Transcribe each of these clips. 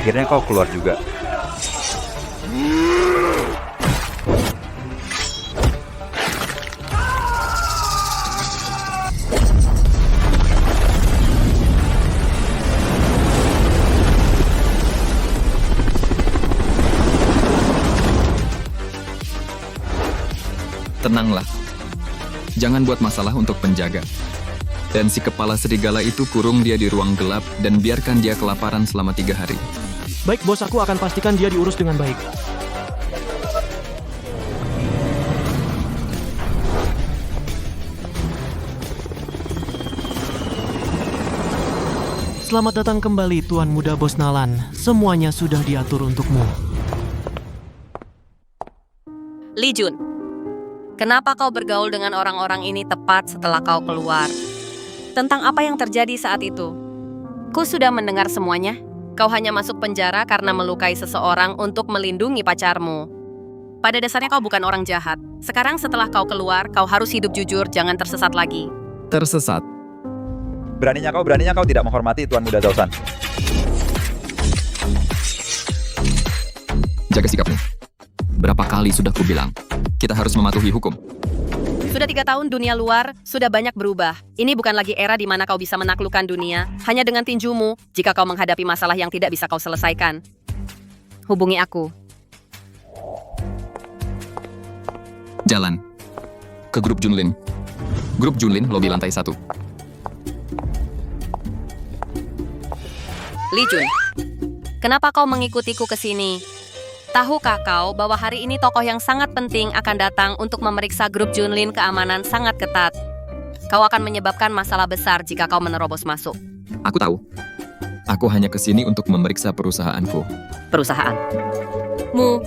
Akhirnya kau keluar juga. Tenanglah. Jangan buat masalah untuk penjaga. Dan si kepala serigala itu kurung dia di ruang gelap dan biarkan dia kelaparan selama 3 hari. Baik bos, aku akan pastikan dia diurus dengan baik. Selamat datang kembali Tuan Muda Bos Nalan. Semuanya sudah diatur untukmu. Li Jun, kenapa kau bergaul dengan orang-orang ini tepat setelah kau keluar? Tentang apa yang terjadi saat itu? Ku sudah mendengar semuanya. Kau hanya masuk penjara karena melukai seseorang untuk melindungi pacarmu. Pada dasarnya kau bukan orang jahat. Sekarang setelah kau keluar, kau harus hidup jujur, jangan tersesat lagi. Tersesat. Beraninya kau tidak menghormati Tuan Muda Zhao San. Jaga sikapmu. Berapa kali sudah kubilang, kita harus mematuhi hukum. Sudah 3 tahun dunia luar, sudah banyak berubah. Ini bukan lagi era di mana kau bisa menaklukkan dunia, hanya dengan tinjumu jika kau menghadapi masalah yang tidak bisa kau selesaikan. Hubungi aku. Jalan. Ke grup Junlin. Grup Junlin, lobi lantai 1. Li Jun, kenapa kau mengikutiku ke sini? Tahukah kau bahwa hari ini tokoh yang sangat penting akan datang untuk memeriksa grup Junlin keamanan sangat ketat? Kau akan menyebabkan masalah besar jika kau menerobos masuk. Aku tahu. Aku hanya ke sini untuk memeriksa perusahaanku. Perusahaanmu.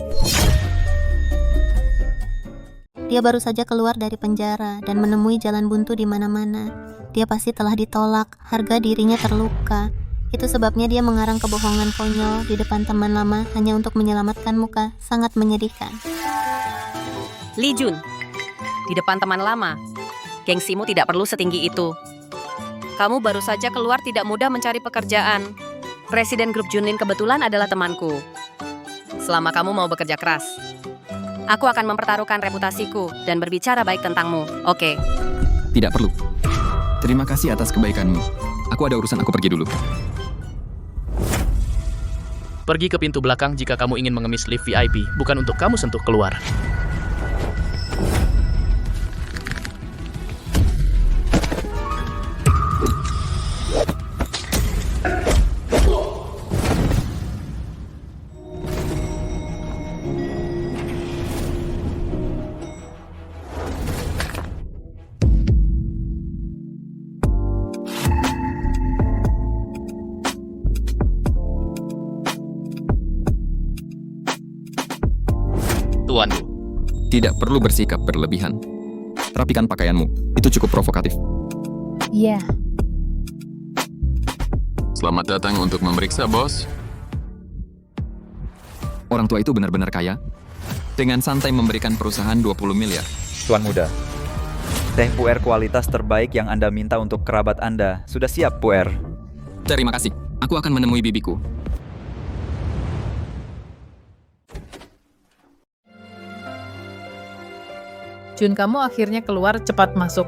Dia baru saja keluar dari penjara dan menemui jalan buntu di mana-mana. Dia pasti telah ditolak, harga dirinya terluka. Itu sebabnya dia mengarang kebohongan konyol di depan teman lama hanya untuk menyelamatkan muka. Sangat menyedihkan. Li Jun, di depan teman lama, gengsimu tidak perlu setinggi itu. Kamu baru saja keluar, tidak mudah mencari pekerjaan. Presiden grup Junlin kebetulan adalah temanku. Selama kamu mau bekerja keras, aku akan mempertaruhkan reputasiku dan berbicara baik tentangmu, oke? Tidak perlu. Terima kasih atas kebaikanmu. Aku ada urusan, aku pergi dulu. Pergi ke pintu belakang jika kamu ingin mengemis lift VIP, bukan untuk kamu sentuh keluar. Tuanku. Tidak perlu bersikap berlebihan. Rapikan pakaianmu. Itu cukup provokatif. Iya. Selamat datang untuk memeriksa, bos. Orang tua itu benar-benar kaya. Dengan santai memberikan perusahaan 20 miliar. Tuan Muda, teh puer kualitas terbaik yang Anda minta untuk kerabat Anda. Sudah siap, puer? Terima kasih. Aku akan menemui bibiku. Jun, kamu akhirnya keluar, cepat masuk.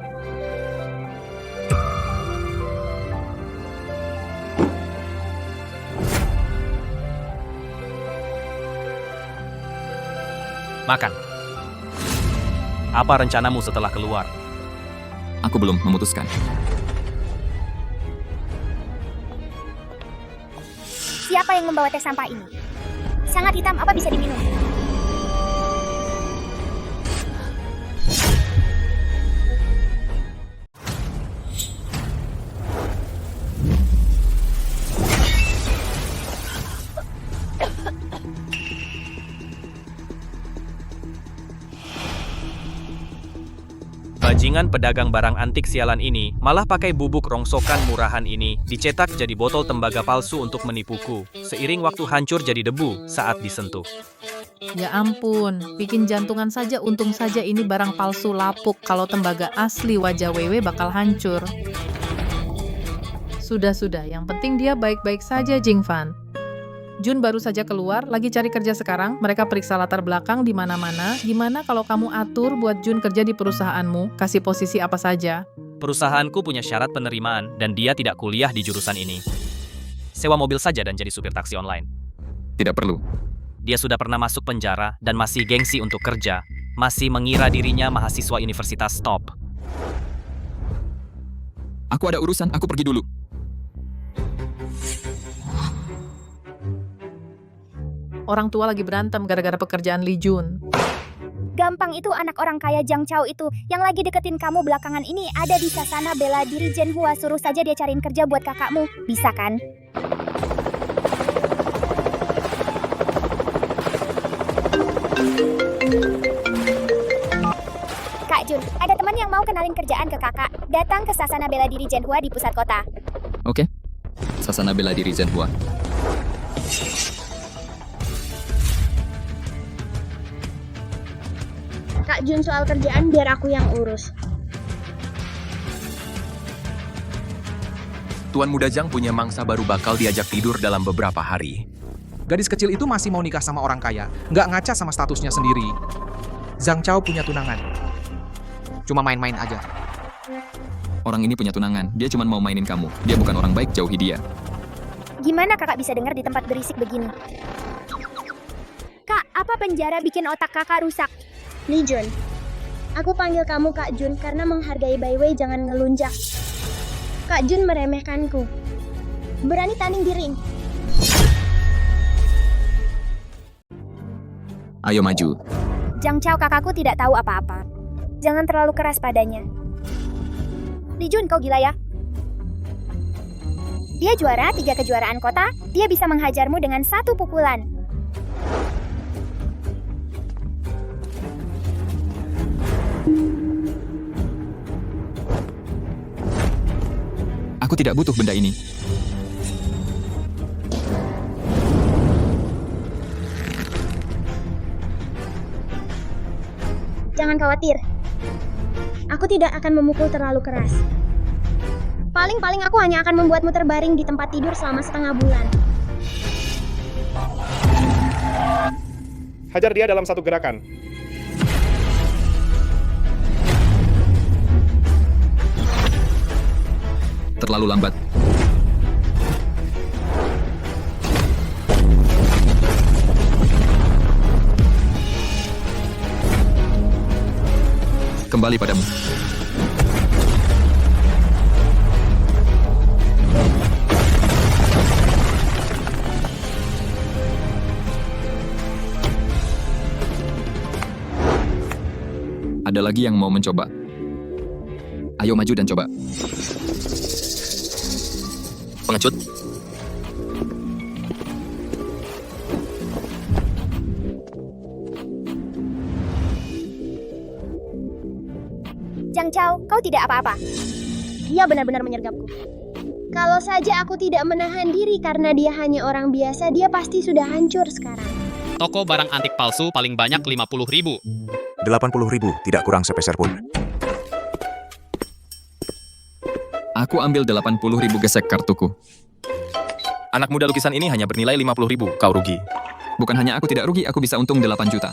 Makan. Apa rencanamu setelah keluar? Aku belum memutuskan. Siapa yang membawa teh sampah ini? Sangat hitam, apa bisa diminum? Bajingan pedagang barang antik sialan ini malah pakai bubuk rongsokan murahan ini dicetak jadi botol tembaga palsu untuk menipuku. Seiring waktu hancur jadi debu saat disentuh. Ya ampun, bikin jantungan saja. Untung saja ini barang palsu lapuk. Kalau tembaga asli wajah Wewe bakal hancur. Sudah, yang penting dia baik-baik saja, Jingfan. Jun baru saja keluar, lagi cari kerja sekarang. Mereka periksa latar belakang di mana-mana. Gimana kalau kamu atur buat Jun kerja di perusahaanmu? Kasih posisi apa saja? Perusahaanku punya syarat penerimaan dan dia tidak kuliah di jurusan ini. Sewa mobil saja dan jadi supir taksi online. Tidak perlu. Dia sudah pernah masuk penjara dan masih gengsi untuk kerja. Masih mengira dirinya mahasiswa universitas top. Aku ada urusan, aku pergi dulu. Orang tua lagi berantem gara-gara pekerjaan Lee Jun. Gampang itu anak orang kaya Jang Chao itu yang lagi deketin kamu belakangan ini ada di Sasana Bela Diri Zhenhua. Suruh saja dia cariin kerja buat kakakmu. Bisa kan? Kak Jun, ada teman yang mau kenalin kerjaan ke kakak. Datang ke Sasana Bela Diri Zhenhua di pusat kota. Oke. Sasana Bela Diri Zhenhua. Kak Jun, soal kerjaan biar aku yang urus. Tuan Muda Zhang punya mangsa baru bakal diajak tidur dalam beberapa hari. Gadis kecil itu masih mau nikah sama orang kaya, nggak ngaca sama statusnya sendiri. Zhang Chao punya tunangan. Cuma main-main aja. Orang ini punya tunangan, dia cuma mau mainin kamu. Dia bukan orang baik, jauhi dia. Gimana kakak bisa dengar di tempat berisik begini? Kak, apa penjara bikin otak kakak rusak? Lee Jun, aku panggil kamu Kak Jun karena menghargai Bai Wei, jangan ngelunjak. Kak Jun meremehkanku. Berani tanding di ring. Ayo maju. Zhang Chao kakakku tidak tahu apa-apa. Jangan terlalu keras padanya. Lee Jun, kau gila ya? Dia juara 3 kejuaraan kota, dia bisa menghajarmu dengan 1 pukulan. Aku tidak butuh benda ini. Jangan khawatir. Aku tidak akan memukul terlalu keras. Paling-paling aku hanya akan membuatmu terbaring di tempat tidur selama setengah bulan. Hajar dia dalam 1 gerakan. Terlalu lambat. Kembali padamu. Ada lagi yang mau mencoba? Ayo maju dan coba. Pengecut. Zhang Chao, kau tidak apa-apa. Dia benar-benar menyergapku. Kalau saja aku tidak menahan diri karena dia hanya orang biasa, dia pasti sudah hancur sekarang. Toko barang antik palsu paling banyak 50.000. 80.000, tidak kurang sepeser pun. Aku ambil 80.000 gesek kartuku. Anak muda lukisan ini hanya bernilai 50.000, kau rugi. Bukan hanya aku tidak rugi, aku bisa untung 8 juta.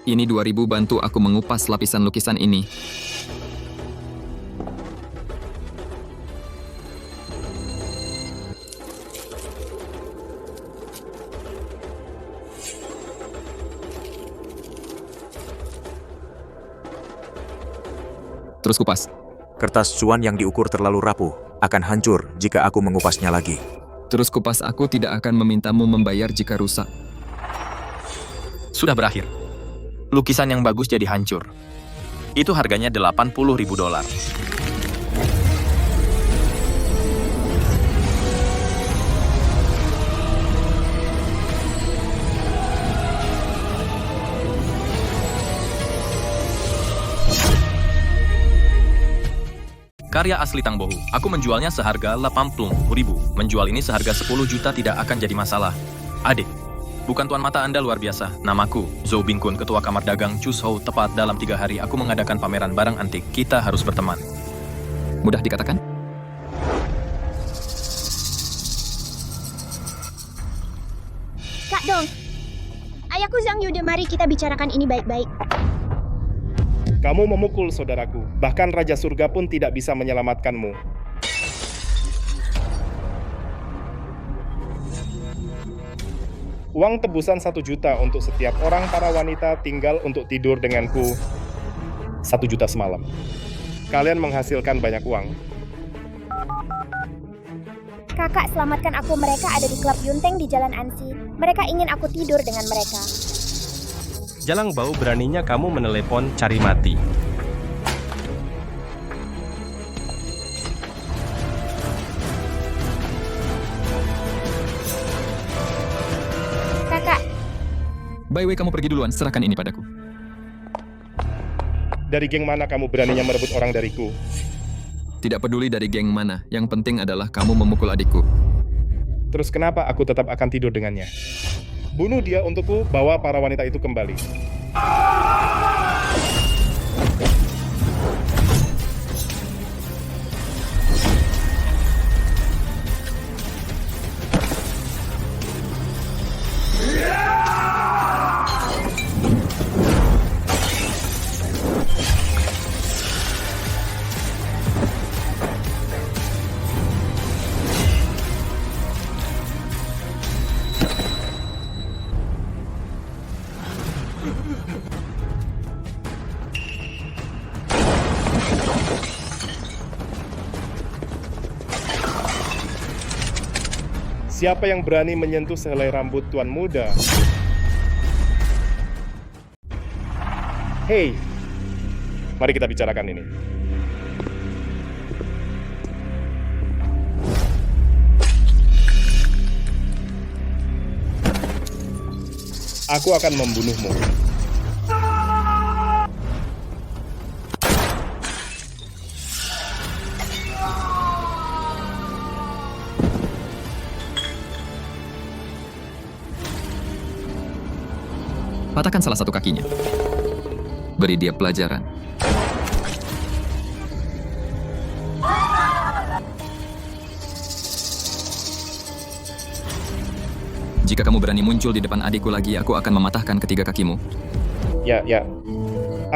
Ini 2.000 bantu aku mengupas lapisan lukisan ini. Terus kupas. Kertas cuan yang diukur terlalu rapuh akan hancur jika aku mengupasnya lagi. Terus kupas, aku tidak akan memintamu membayar jika rusak. Sudah berakhir. Lukisan yang bagus jadi hancur. Itu harganya $80.000. Karya asli Tang Bohu. Aku menjualnya seharga 80.000. Menjual ini seharga 10 juta tidak akan jadi masalah. Adik, bukan tuan mata Anda luar biasa. Namaku, Zhou Bingkun, ketua kamar dagang Chus Hou. Tepat dalam 3 hari aku mengadakan pameran barang antik. Kita harus berteman. Mudah dikatakan? dong. Ayahku Zhang Yude, mari kita bicarakan ini baik-baik. Kamu memukul saudaraku. Bahkan Raja Surga pun tidak bisa menyelamatkanmu. Uang tebusan 1 juta untuk setiap orang para wanita tinggal untuk tidur denganku 1 juta semalam. Kalian menghasilkan banyak uang. Kakak, selamatkan aku. Mereka ada di klub Yunteng di Jalan Ansi. Mereka ingin aku tidur dengan mereka. Jalang Bau, beraninya kamu menelepon cari mati. Kakak, Bai Wei, kamu pergi duluan, serahkan ini padaku. Dari geng mana kamu beraninya merebut orang dariku? Tidak peduli dari geng mana, yang penting adalah kamu memukul adikku. Terus kenapa aku tetap akan tidur dengannya? Bunuh dia untukku, bawa para wanita itu kembali. Siapa yang berani menyentuh sehelai rambut tuan muda? Hei, mari kita bicarakan ini. Aku akan membunuhmu. Patahkan salah satu kakinya. Beri dia pelajaran. Jika kamu berani muncul di depan adikku lagi, aku akan mematahkan ketiga kakimu. Ya.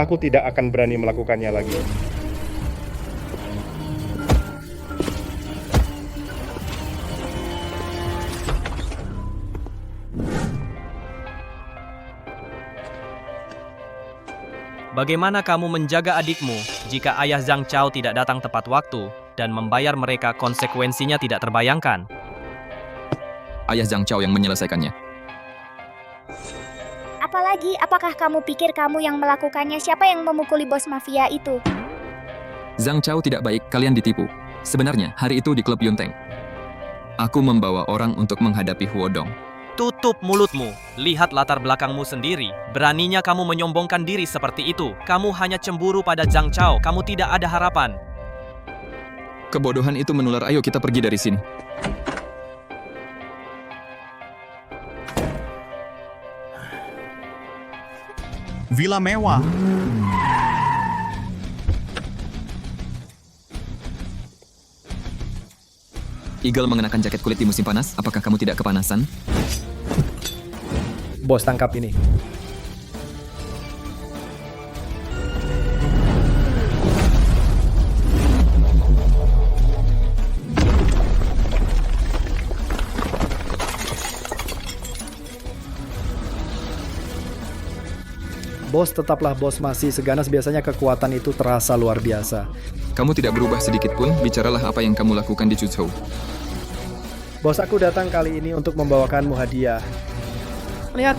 Aku tidak akan berani melakukannya lagi. Bagaimana kamu menjaga adikmu jika ayah Zhang Chao tidak datang tepat waktu dan membayar mereka konsekuensinya tidak terbayangkan? Ayah Zhang Chao yang menyelesaikannya. apalagi apakah kamu pikir kamu yang melakukannya? Siapa yang memukuli bos mafia itu? Zhang Chao tidak baik, kalian ditipu. Sebenarnya, hari itu di klub Yunteng, aku membawa orang untuk menghadapi Huodong. Tutup mulutmu. Lihat latar belakangmu sendiri. Beraninya kamu menyombongkan diri seperti itu. Kamu hanya cemburu pada Zhang Chao. Kamu tidak ada harapan. Kebodohan itu menular. Ayo kita pergi dari sini. Villa mewah. Eagle mengenakan jaket kulit di musim panas. Apakah kamu tidak kepanasan? Bos, tangkap ini. Bos, tetaplah bos, masih seganas biasanya kekuatan itu terasa luar biasa. Kamu tidak berubah sedikit pun, bicaralah apa yang kamu lakukan di Chuzhou. Bos, aku datang kali ini untuk membawakanmu hadiah. Lihat.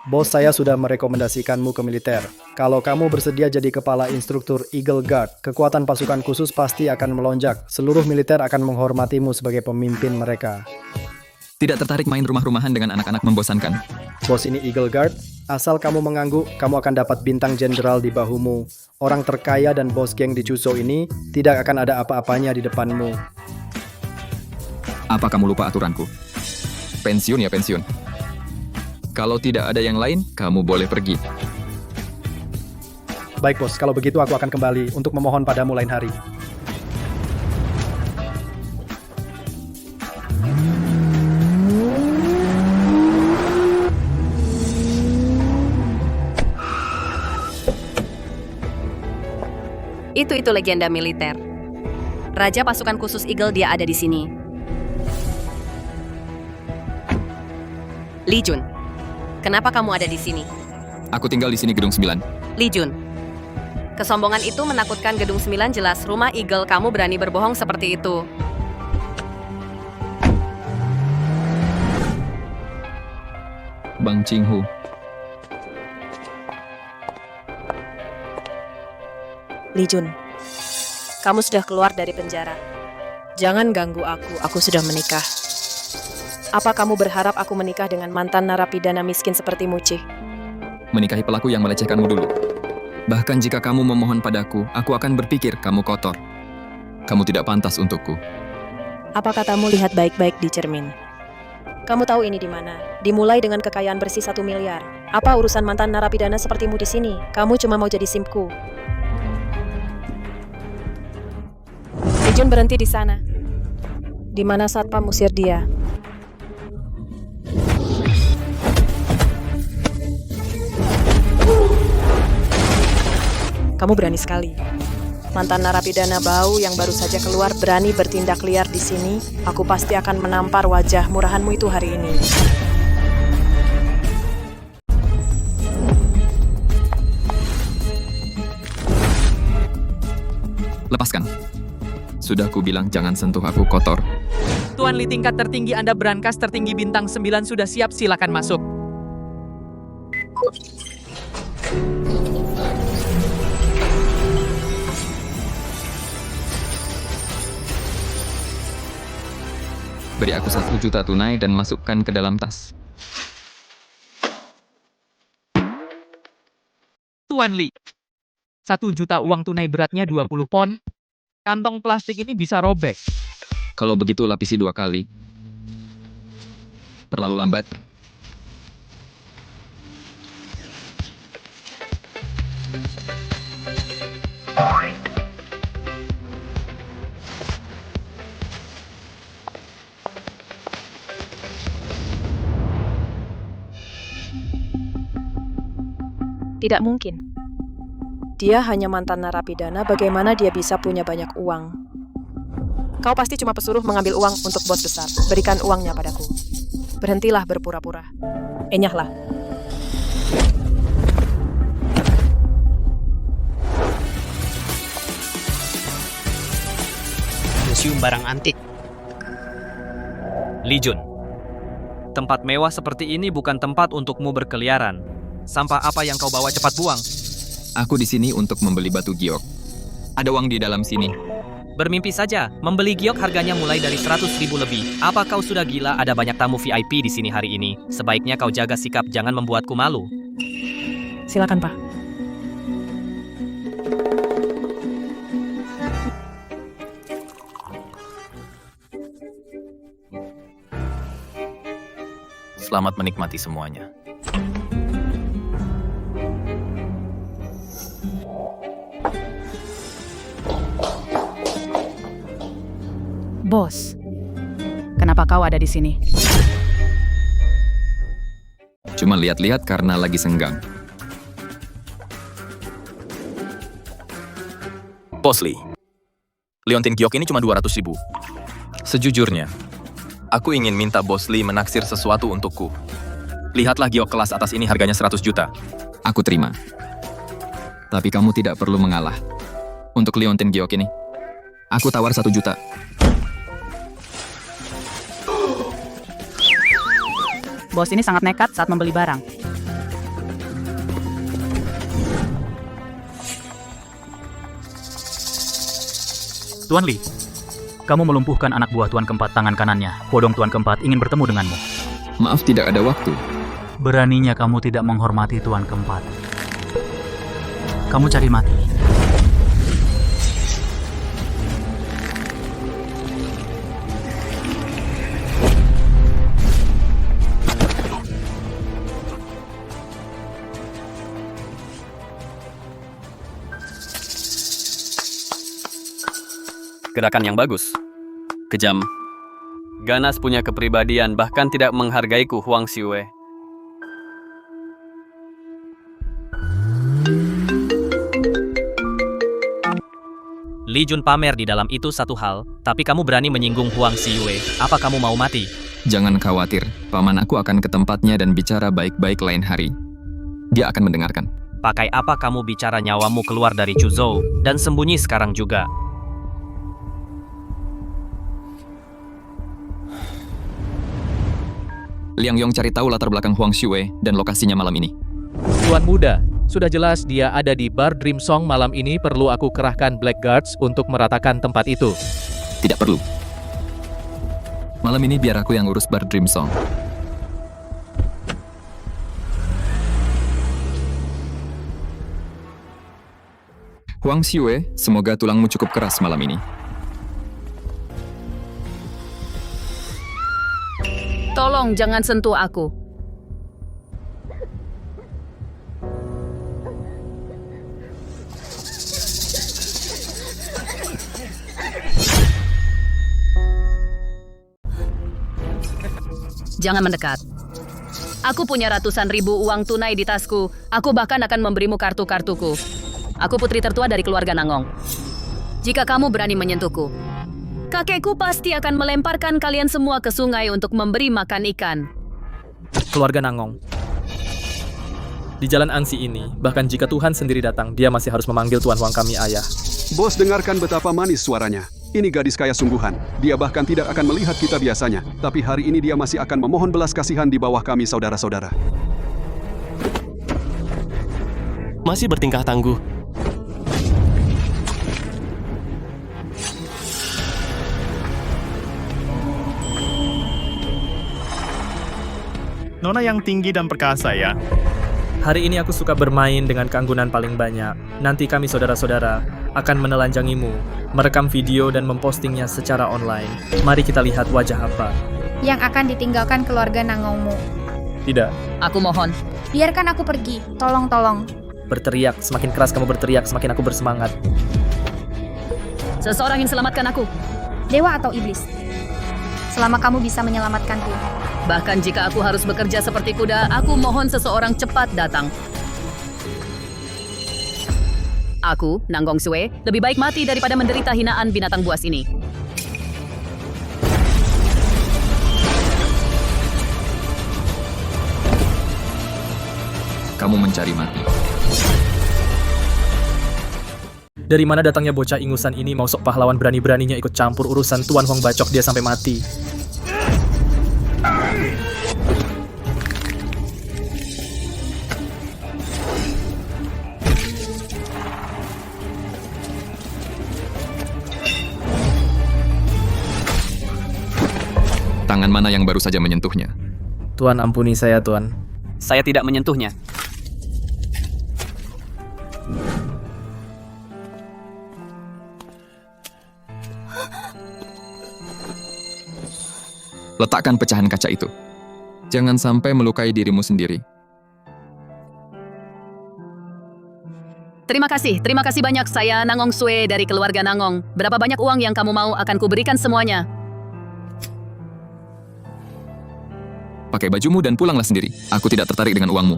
Bos, saya sudah merekomendasikanmu ke militer. Kalau kamu bersedia jadi kepala instruktur Eagle Guard, kekuatan pasukan khusus pasti akan melonjak. Seluruh militer akan menghormatimu sebagai pemimpin mereka. Tidak tertarik main rumah-rumahan dengan anak-anak membosankan. Bos, ini Eagle Guard. Asal kamu mengangguk, kamu akan dapat bintang jenderal di bahumu. Orang terkaya dan bos geng di Chuzhou ini tidak akan ada apa-apanya di depanmu. Apa kamu lupa aturanku? Pensiun ya pensiun. Kalau tidak ada yang lain, kamu boleh pergi. Baik bos, kalau begitu aku akan kembali untuk memohon padamu lain hari. Itu legenda militer. Raja pasukan khusus Eagle dia ada di sini. Li Jun, kenapa kamu ada di sini? Aku tinggal di sini Gedung 9. Li Jun, kesombongan itu menakutkan. Gedung 9 jelas rumah Eagle, kamu berani berbohong seperti itu. Bang Qinghu. Li Jun, kamu sudah keluar dari penjara. Jangan ganggu aku sudah menikah. Apa kamu berharap aku menikah dengan mantan narapidana miskin seperti Muci? Menikahi pelaku yang melecehkanmu dulu. Bahkan jika kamu memohon padaku, aku akan berpikir kamu kotor. Kamu tidak pantas untukku. Apa katamu lihat baik-baik di cermin? Kamu tahu ini di mana? Dimulai dengan kekayaan bersih 1 miliar. Apa urusan mantan narapidana sepertimu di sini? Kamu cuma mau jadi simpku. Li Jun berhenti di sana. Di mana satpam usir dia. Kamu berani sekali. Mantan narapidana bau yang baru saja keluar berani bertindak liar di sini. Aku pasti akan menampar wajah murahanmu itu hari ini. Lepaskan. Sudah ku bilang jangan sentuh aku kotor. Tuan Li, tingkat tertinggi Anda berangkas tertinggi bintang 9 sudah siap, silakan masuk. Beri aku 1 juta tunai dan masukkan ke dalam tas. Tuan Li, 1 juta uang tunai beratnya 20 pon. Kantong plastik ini bisa robek. Kalau begitu lapisi 2 kali. Terlalu lambat. Tidak mungkin. Dia hanya mantan narapidana, bagaimana dia bisa punya banyak uang? Kau pasti cuma pesuruh mengambil uang untuk bos besar. Berikan uangnya padaku. Berhentilah berpura-pura. Enyahlah. Museum barang antik. Li Jun, tempat mewah seperti ini bukan tempat untukmu berkeliaran. Sampah apa yang kau bawa cepat buang. Aku di sini untuk membeli batu giok. Ada uang di dalam sini. Bermimpi saja, membeli giok harganya mulai dari 100.000 lebih. Apa kau sudah gila? Ada banyak tamu VIP di sini hari ini. Sebaiknya kau jaga sikap, jangan membuatku malu. Silakan, Pak. Selamat menikmati semuanya. Bos, kenapa kau ada di sini? Cuma lihat-lihat karena lagi senggang. Bos Li, liontin giok ini cuma 200.000. Sejujurnya, aku ingin minta Bos Li menaksir sesuatu untukku. Lihatlah giok kelas atas ini harganya 100 juta. Aku terima. Tapi kamu tidak perlu mengalah. Untuk liontin giok ini, aku tawar 1 juta. Bos ini sangat nekat saat membeli barang. Tuan Li, kamu melumpuhkan anak buah Tuan Keempat tangan kanannya. Bodong Tuan Keempat ingin bertemu denganmu. Maaf, tidak ada waktu. Beraninya kamu tidak menghormati Tuan Keempat. Kamu cari mati. Gerakan yang bagus. Kejam. Ganas punya kepribadian, bahkan tidak menghargaiku, Huang Xiwei. Li Jun pamer di dalam itu satu hal, tapi kamu berani menyinggung Huang Xiyue. Apa kamu mau mati? Jangan khawatir, paman aku akan ke tempatnya dan bicara baik-baik lain hari. Dia akan mendengarkan. Pakai apa kamu bicara nyawamu keluar dari Chuzhou dan sembunyi sekarang juga? Liang Yong cari tahu latar belakang Huang Xiyue dan lokasinya malam ini. Tuan muda, sudah jelas dia ada di bar Dream Song malam ini. Perlu aku kerahkan Blackguards untuk meratakan tempat itu? Tidak perlu. Malam ini biar aku yang urus bar Dream Song. Huang Xiyue, semoga tulangmu cukup keras malam ini. Tolong jangan sentuh aku. Jangan mendekat. Aku punya ratusan ribu uang tunai di tasku. Aku bahkan akan memberimu kartu-kartuku. Aku putri tertua dari keluarga Nangong. Jika kamu berani menyentuhku, kakekku pasti akan melemparkan kalian semua ke sungai untuk memberi makan ikan. Keluarga Nangong. Di jalan Ansi ini, bahkan jika Tuhan sendiri datang, dia masih harus memanggil Tuan Huang kami ayah. Bos, dengarkan betapa manis suaranya. Ini gadis kaya sungguhan. Dia bahkan tidak akan melihat kita biasanya. Tapi hari ini dia masih akan memohon belas kasihan di bawah kami saudara-saudara. Masih bertingkah tangguh. Nona yang tinggi dan perkasa ya. Hari ini aku suka bermain dengan keanggunan paling banyak. Nanti kami saudara-saudara akan menelanjangimu, merekam video dan mempostingnya secara online. Mari kita lihat wajah apa yang akan ditinggalkan keluarga Nangongmu. Tidak. Aku mohon. Biarkan aku pergi. Tolong. Berteriak, semakin keras kamu berteriak, semakin aku bersemangat. Seseorang yang selamatkan aku. Dewa atau iblis? Selama kamu bisa menyelamatkanku. Bahkan jika aku harus bekerja seperti kuda, aku mohon seseorang cepat datang. Aku, Nanggong Xue, lebih baik mati daripada menderita hinaan binatang buas ini. Kamu mencari mati. Dari mana datangnya bocah ingusan ini mau sok pahlawan berani-beraninya ikut campur urusan Tuan Huang bacok dia sampai mati. Tangan mana yang baru saja menyentuhnya? Tuan, ampuni saya, Tuan. Saya tidak menyentuhnya. Letakkan pecahan kaca itu. Jangan sampai melukai dirimu sendiri. Terima kasih banyak. Saya Nangong Xue dari keluarga Nangong. Berapa banyak uang yang kamu mau akan kuberikan semuanya. Pakai bajumu dan pulanglah sendiri. Aku tidak tertarik dengan uangmu.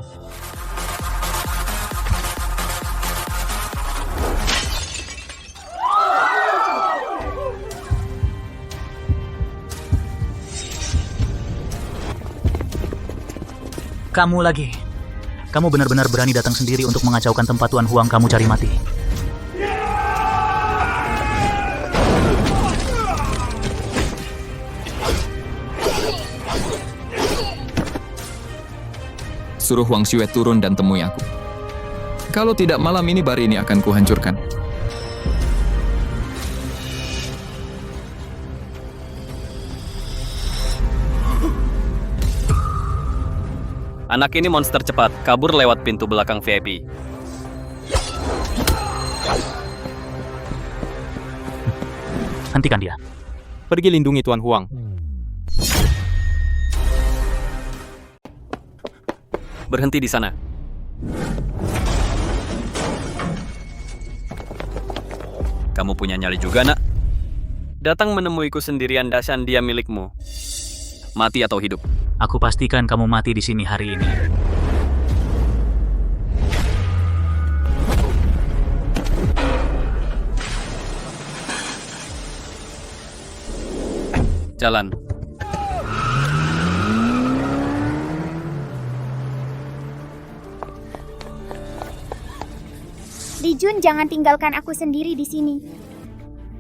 Kamu lagi. Kamu benar-benar berani datang sendiri untuk mengacaukan tempat Tuan Huang kamu cari mati. Suruh Huang Xiyue turun dan temui aku. Kalau tidak, malam ini bar ini akan kuhancurkan. Anak ini monster cepat, kabur lewat pintu belakang VIP. Hentikan dia. Pergi lindungi Tuan Huang. Berhenti di sana. Kamu punya nyali juga, nak? Datang menemuiku sendirian, Dashan dia milikmu. Mati atau hidup? Aku pastikan kamu mati di sini hari ini. Jalan. Li Jun, jangan tinggalkan aku sendiri di sini.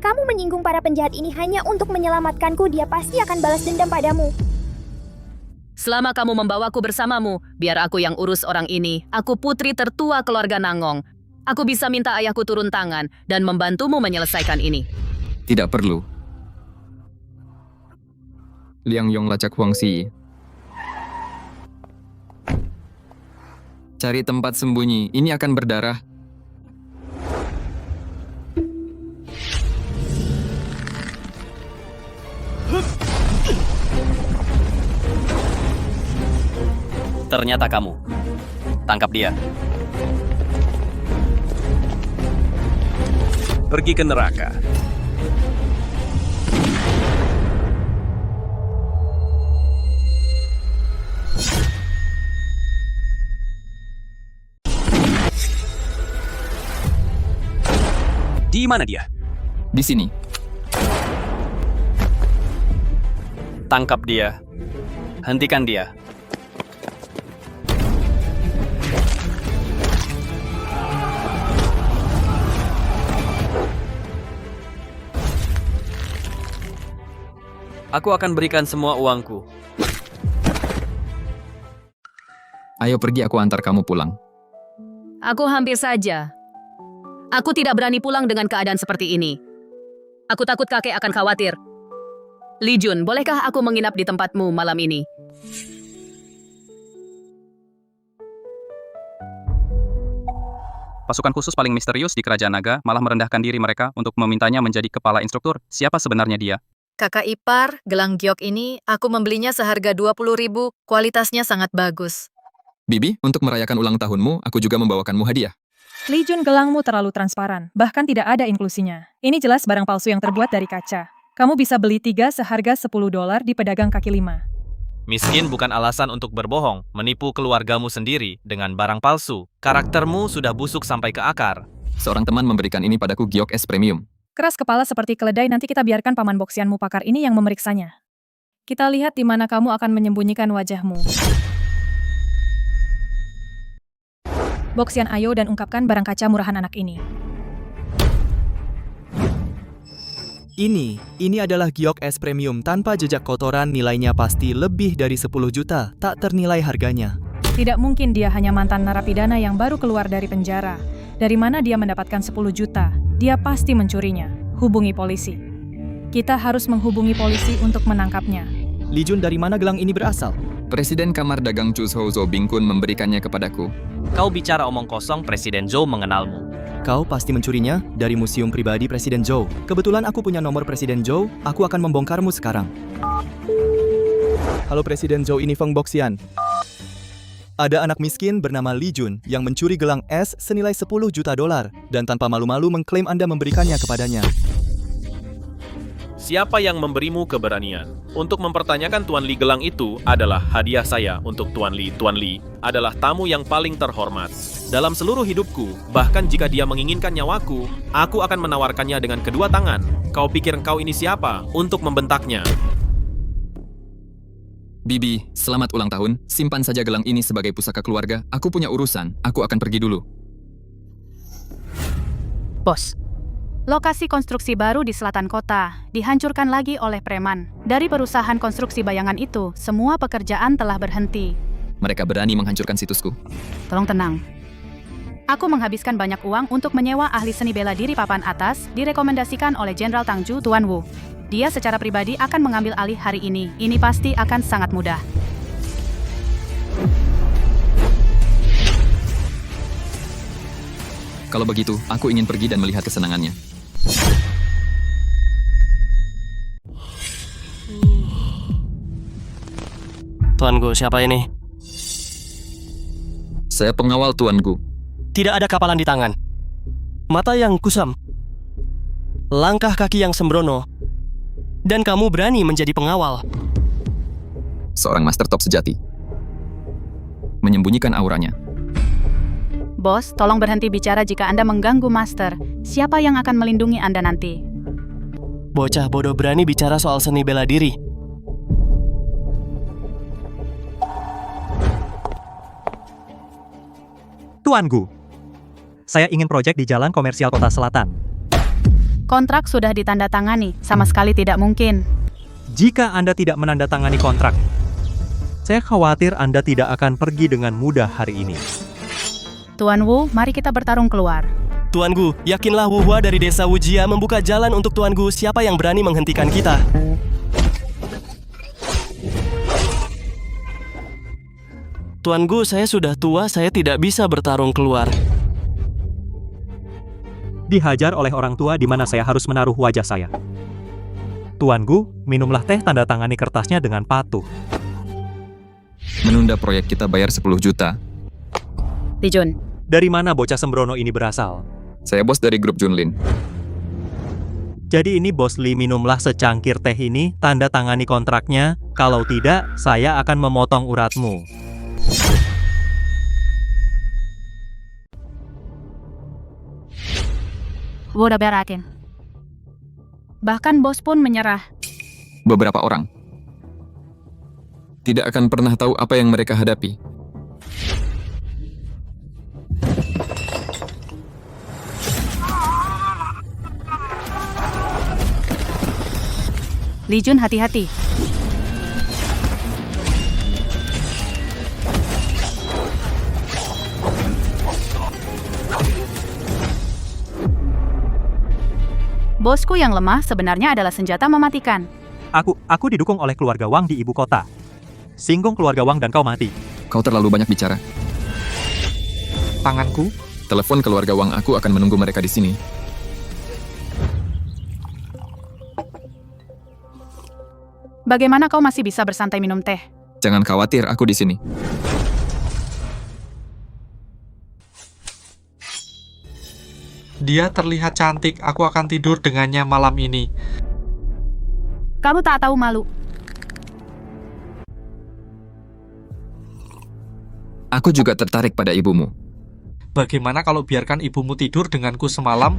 Kamu menyinggung para penjahat ini hanya untuk menyelamatkanku. Dia pasti akan balas dendam padamu. Selama kamu membawaku bersamamu, biar aku yang urus orang ini. Aku putri tertua keluarga Nangong. Aku bisa minta ayahku turun tangan dan membantumu menyelesaikan ini. Tidak perlu. Liang Yong lacak Huangxi. Cari tempat sembunyi, ini akan berdarah. Ternyata kamu. Tangkap dia. Pergi ke neraka. Di mana dia? Di sini. Tangkap dia. Hentikan dia. Aku akan berikan semua uangku. Ayo pergi, aku antar kamu pulang. Aku hampir saja. Aku tidak berani pulang dengan keadaan seperti ini. Aku takut kakek akan khawatir. Li Jun, bolehkah aku menginap di tempatmu malam ini? Pasukan khusus paling misterius di Kerajaan Naga malah merendahkan diri mereka untuk memintanya menjadi kepala instruktur. Siapa sebenarnya dia? Kakak ipar, gelang giok ini, aku membelinya seharga 20.000, kualitasnya sangat bagus. Bibi, untuk merayakan ulang tahunmu, aku juga membawakanmu hadiah. Li Jun, gelangmu terlalu transparan, bahkan tidak ada inklusinya. Ini jelas barang palsu yang terbuat dari kaca. Kamu bisa beli 3 seharga $10 di pedagang kaki 5. Miskin bukan alasan untuk berbohong, menipu keluargamu sendiri dengan barang palsu. Karaktermu sudah busuk sampai ke akar. Seorang teman memberikan ini padaku, giok es premium. Keras kepala seperti keledai, nanti kita biarkan paman boksianmu pakar ini yang memeriksanya. Kita lihat di mana kamu akan menyembunyikan wajahmu. Boksian, ayo dan ungkapkan barang kaca murahan anak ini. Ini adalah giok es premium tanpa jejak kotoran, nilainya pasti lebih dari 10 juta, tak ternilai harganya. Tidak mungkin, dia hanya mantan narapidana yang baru keluar dari penjara. Dari mana dia mendapatkan 10 juta? Dia pasti mencurinya. Hubungi polisi. Kita harus menghubungi polisi untuk menangkapnya. Li Jun, dari mana gelang ini berasal? Presiden Kamar Dagang Chuzhou Zhou Bingkun memberikannya kepadaku. Kau bicara omong kosong, Presiden Zhou mengenalmu. Kau pasti mencurinya dari museum pribadi Presiden Zhou. Kebetulan aku punya nomor Presiden Zhou, aku akan membongkarmu sekarang. Halo Presiden Zhou, ini Feng Boxian. Ada anak miskin bernama Li Jun yang mencuri gelang es senilai $10 juta dan tanpa malu-malu mengklaim Anda memberikannya kepadanya. Siapa yang memberimu keberanian untuk mempertanyakan Tuan Li? Gelang itu adalah hadiah saya untuk Tuan Li. Tuan Li adalah tamu yang paling terhormat dalam seluruh hidupku. Bahkan jika dia menginginkan nyawaku, aku akan menawarkannya dengan kedua tangan. Kau pikir kau ini siapa untuk membentaknya? Bibi, selamat ulang tahun. Simpan saja gelang ini sebagai pusaka keluarga. Aku punya urusan. Aku akan pergi dulu. Bos, lokasi konstruksi baru di selatan kota dihancurkan lagi oleh preman. Dari perusahaan konstruksi bayangan itu, semua pekerjaan telah berhenti. Mereka berani menghancurkan situsku. Tolong tenang. Aku menghabiskan banyak uang untuk menyewa ahli seni bela diri papan atas, direkomendasikan oleh Jenderal Tangju, Tuan Wu. Dia secara pribadi akan mengambil alih hari ini. Ini pasti akan sangat mudah. Kalau begitu, aku ingin pergi dan melihat kesenangannya. Tuanku, siapa ini? Saya pengawal Tuanku. Tidak ada kapalan di tangan. Mata yang kusam. Langkah kaki yang sembrono. Dan kamu berani menjadi pengawal. Seorang master top sejati. Menyembunyikan auranya. Bos, tolong berhenti bicara jika Anda mengganggu Master. Siapa yang akan melindungi Anda nanti? Bocah bodoh berani bicara soal seni bela diri. Tuan Gu, saya ingin proyek di Jalan Komersial Kota Selatan. Kontrak sudah ditandatangani, sama sekali tidak mungkin. Jika Anda tidak menandatangani kontrak, saya khawatir Anda tidak akan pergi dengan mudah hari ini. Tuan Wu, mari kita bertarung keluar. Tuan Gu, yakinlah Wuhua dari desa Wujia membuka jalan untuk Tuan Gu. Siapa yang berani menghentikan kita? Tuan Gu, saya sudah tua, saya tidak bisa bertarung keluar. Dihajar oleh orang tua di mana saya harus menaruh wajah saya. Tuan Gu, minumlah teh, tanda tangani kertasnya dengan patuh. Menunda proyek kita bayar 10 juta. Li Jun. Dari mana bocah sembrono ini berasal? Saya bos dari grup Junlin. Jadi ini Bos Li, minumlah secangkir teh ini, tanda tangani kontraknya. Kalau tidak, saya akan memotong uratmu. Udah berakin. Bahkan bos pun menyerah. Beberapa orang tidak akan pernah tahu apa yang mereka hadapi. Li Jun, hati-hati. Bosku yang lemah sebenarnya adalah senjata mematikan. Aku didukung oleh keluarga Wang di ibu kota. Singgung keluarga Wang dan kau mati. Kau terlalu banyak bicara. Tanganku? Telepon keluarga Wang, aku akan menunggu mereka di sini. Bagaimana kau masih bisa bersantai minum teh? Jangan khawatir, aku di sini. Dia terlihat cantik, aku akan tidur dengannya malam ini. Kamu tak tahu malu. Aku juga tertarik pada ibumu. Bagaimana kalau biarkan ibumu tidur denganku semalam?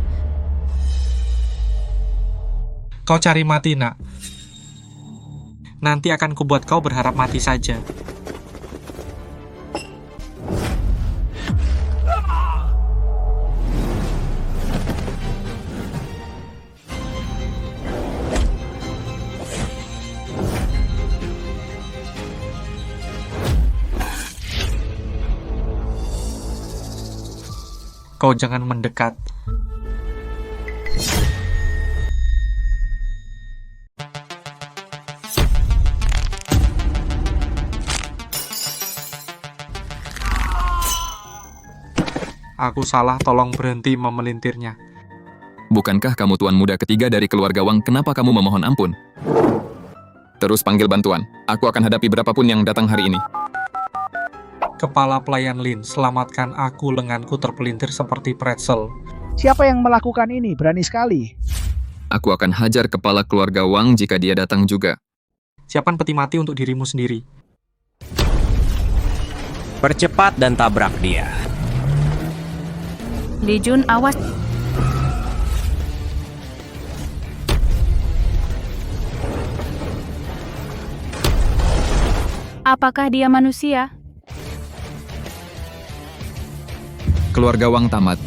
Kau cari mati, nak. Nanti akan kubuat kau berharap mati saja. Kau jangan mendekat. Aku salah, tolong berhenti memelintirnya. Bukankah kamu tuan muda ketiga dari keluarga Wang? Kenapa kamu memohon ampun? Terus panggil bantuan. Aku akan hadapi berapapun yang datang hari ini. Kepala pelayan Lin, selamatkan aku, lenganku terpelintir seperti pretzel. Siapa yang melakukan ini? Berani sekali. Aku akan hajar kepala keluarga Wang jika dia datang juga. Siapkan peti mati untuk dirimu sendiri. Percepat dan tabrak dia. Li Jun, awas. Apakah dia manusia? Keluarga Wang tamat.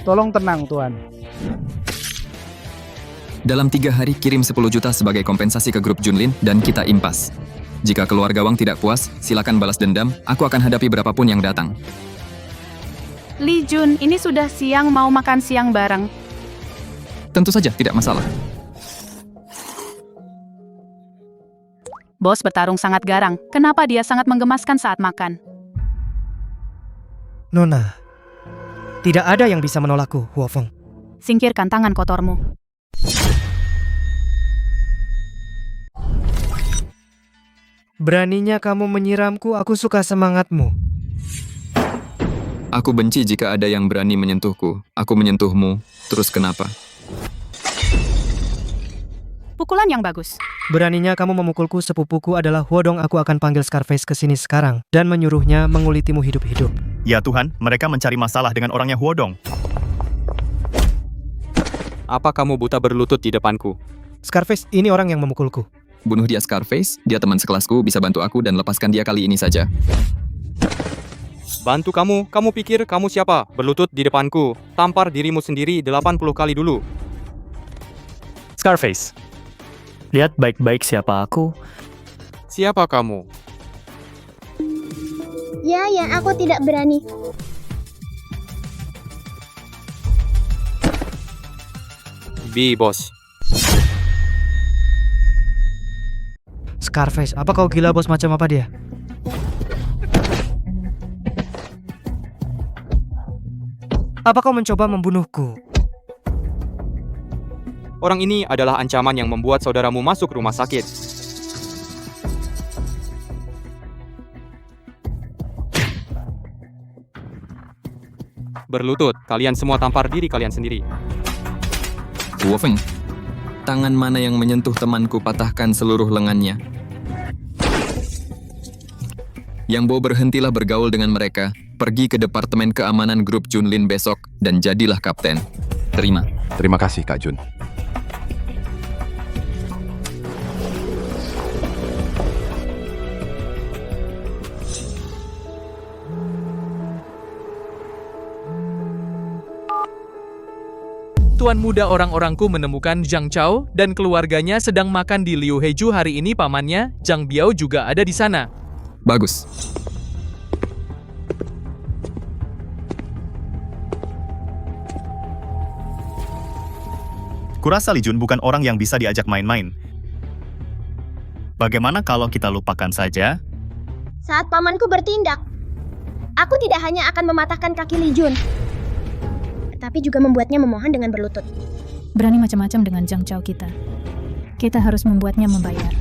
Tolong tenang, Tuan. Dalam 3 hari kirim 10 juta sebagai kompensasi ke grup Junlin dan kita impas. Jika keluarga Wang tidak puas, silakan balas dendam. Aku akan hadapi berapapun yang datang. Li Jun, ini sudah siang, mau makan siang bareng. Tentu saja, tidak masalah. Bos bertarung sangat garang. Kenapa dia sangat menggemaskan saat makan? Nona, tidak ada yang bisa menolakku, Huofeng. Singkirkan tangan kotormu. Beraninya kamu menyiramku, aku suka semangatmu. Aku benci jika ada yang berani menyentuhku. Aku menyentuhmu, terus kenapa? Pukulan yang bagus. Beraninya kamu memukulku, sepupuku adalah Huodong. Aku akan panggil Scarface ke sini sekarang dan menyuruhnya mengulitimu hidup-hidup. Ya Tuhan, mereka mencari masalah dengan orangnya Huodong. Apa kamu buta berlutut di depanku? Scarface, ini orang yang memukulku. Bunuh dia, Scarface. Dia teman sekelasku, bisa bantu aku dan lepaskan dia kali ini saja. Bantu kamu pikir kamu siapa? Berlutut di depanku, tampar dirimu sendiri 80 kali dulu. Scarface, lihat baik-baik siapa aku. Siapa kamu? Ya, aku tidak berani. Bos. Scarface, apa kau gila bos? Macam apa dia? Apa kau mencoba membunuhku? Orang ini adalah ancaman yang membuat saudaramu masuk rumah sakit. Berlutut, kalian semua tampar diri kalian sendiri. Wofeng, tangan mana yang menyentuh temanku patahkan seluruh lengannya. Yang Bo, berhentilah bergaul dengan mereka. Pergi ke Departemen Keamanan Grup Junlin besok dan jadilah kapten. Terima. Terima kasih, Kak Jun. Tuan muda orang-orangku menemukan Zhang Chao dan keluarganya sedang makan di Liu Heju hari ini. Pamannya, Zhang Biao, juga ada di sana. Bagus. Kurasa Li Jun bukan orang yang bisa diajak main-main. Bagaimana kalau kita lupakan saja? Saat pamanku bertindak, aku tidak hanya akan mematahkan kaki Li Jun, tapi juga membuatnya memohon dengan berlutut. Berani macam-macam dengan Zhang Chao kita. Kita harus membuatnya membayar.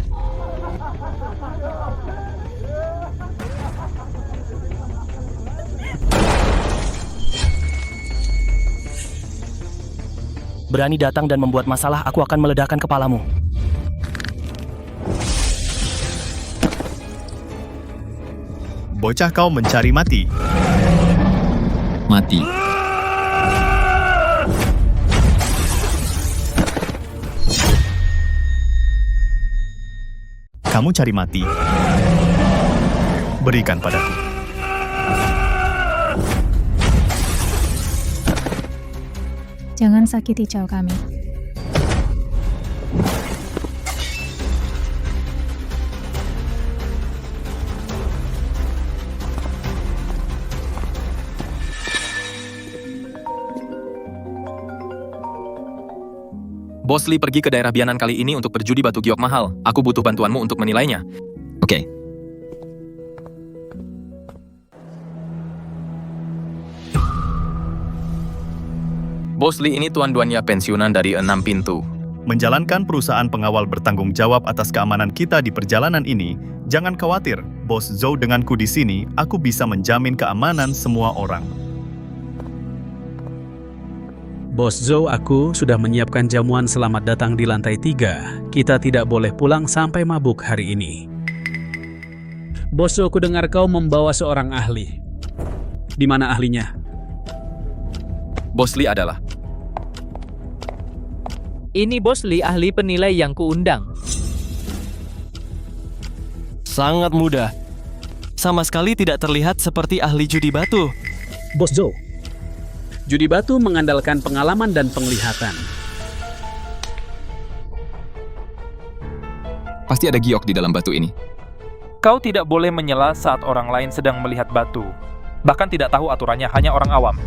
Berani datang dan membuat masalah, aku akan meledakkan kepalamu. Bocah, kau mencari mati. Mati. Kamu cari mati. Berikan padaku. Jangan sakiti Chao kami. Bos Lee pergi ke daerah Bianan kali ini untuk berjudi batu giok mahal. Aku butuh bantuanmu untuk menilainya. Oke. Bos Lee ini tuan duannya pensiunan dari 6 pintu. Menjalankan perusahaan pengawal bertanggung jawab atas keamanan kita di perjalanan ini. Jangan khawatir, Bos Zhou denganku di sini, aku bisa menjamin keamanan semua orang. Bos Zhou, aku sudah menyiapkan jamuan selamat datang di lantai 3. Kita tidak boleh pulang sampai mabuk hari ini. Bos Zhou, aku dengar kau membawa seorang ahli. Di mana ahlinya? Bos Lee adalah... Ini Bos Lee, ahli penilai yang kuundang. Sangat mudah. Sama sekali tidak terlihat seperti ahli judi batu. Bos Zhou, judi batu mengandalkan pengalaman dan penglihatan. Pasti ada giok di dalam batu ini. Kau tidak boleh menyela saat orang lain sedang melihat batu. Bahkan tidak tahu aturannya, hanya orang awam.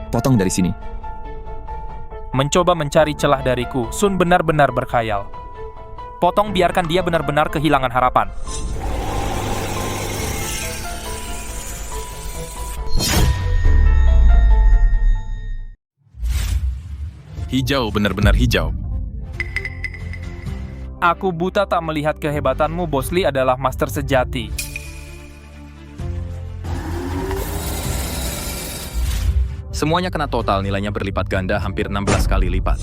Potong dari sini. Mencoba mencari celah dariku, Sun benar-benar berkhayal. Potong, biarkan dia benar-benar kehilangan harapan. Hijau, benar-benar hijau. Aku buta tak melihat kehebatanmu. Bos Lee adalah master sejati. Semuanya kena total, nilainya berlipat ganda, hampir 16 kali lipat.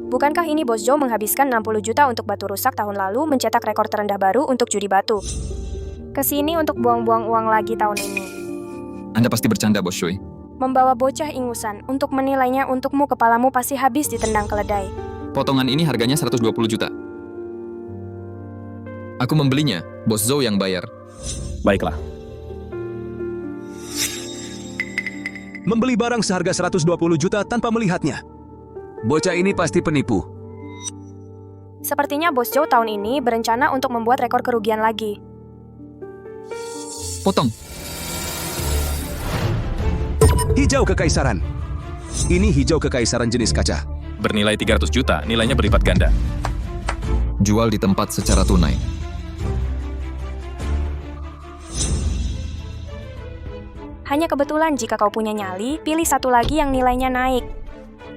Bukankah ini Bos Zhou menghabiskan 60 juta untuk batu rusak tahun lalu, mencetak rekor terendah baru untuk judi batu? Kesini untuk buang-buang uang lagi tahun ini. Anda pasti bercanda, Bos Shui. Membawa bocah ingusan, untuk menilainya untukmu kepalamu pasti habis ditendang keledai. Potongan ini harganya 120 juta. Aku membelinya, Bos Zhou yang bayar. Baiklah. Membeli barang seharga 120 juta tanpa melihatnya. Bocah ini pasti penipu. Sepertinya Bos Zhou tahun ini berencana untuk membuat rekor kerugian lagi. Potong. Hijau kekaisaran. Ini hijau kekaisaran jenis kaca. Bernilai 300 juta, nilainya berlipat ganda. Jual di tempat secara tunai. Hanya kebetulan jika kau punya nyali, pilih satu lagi yang nilainya naik.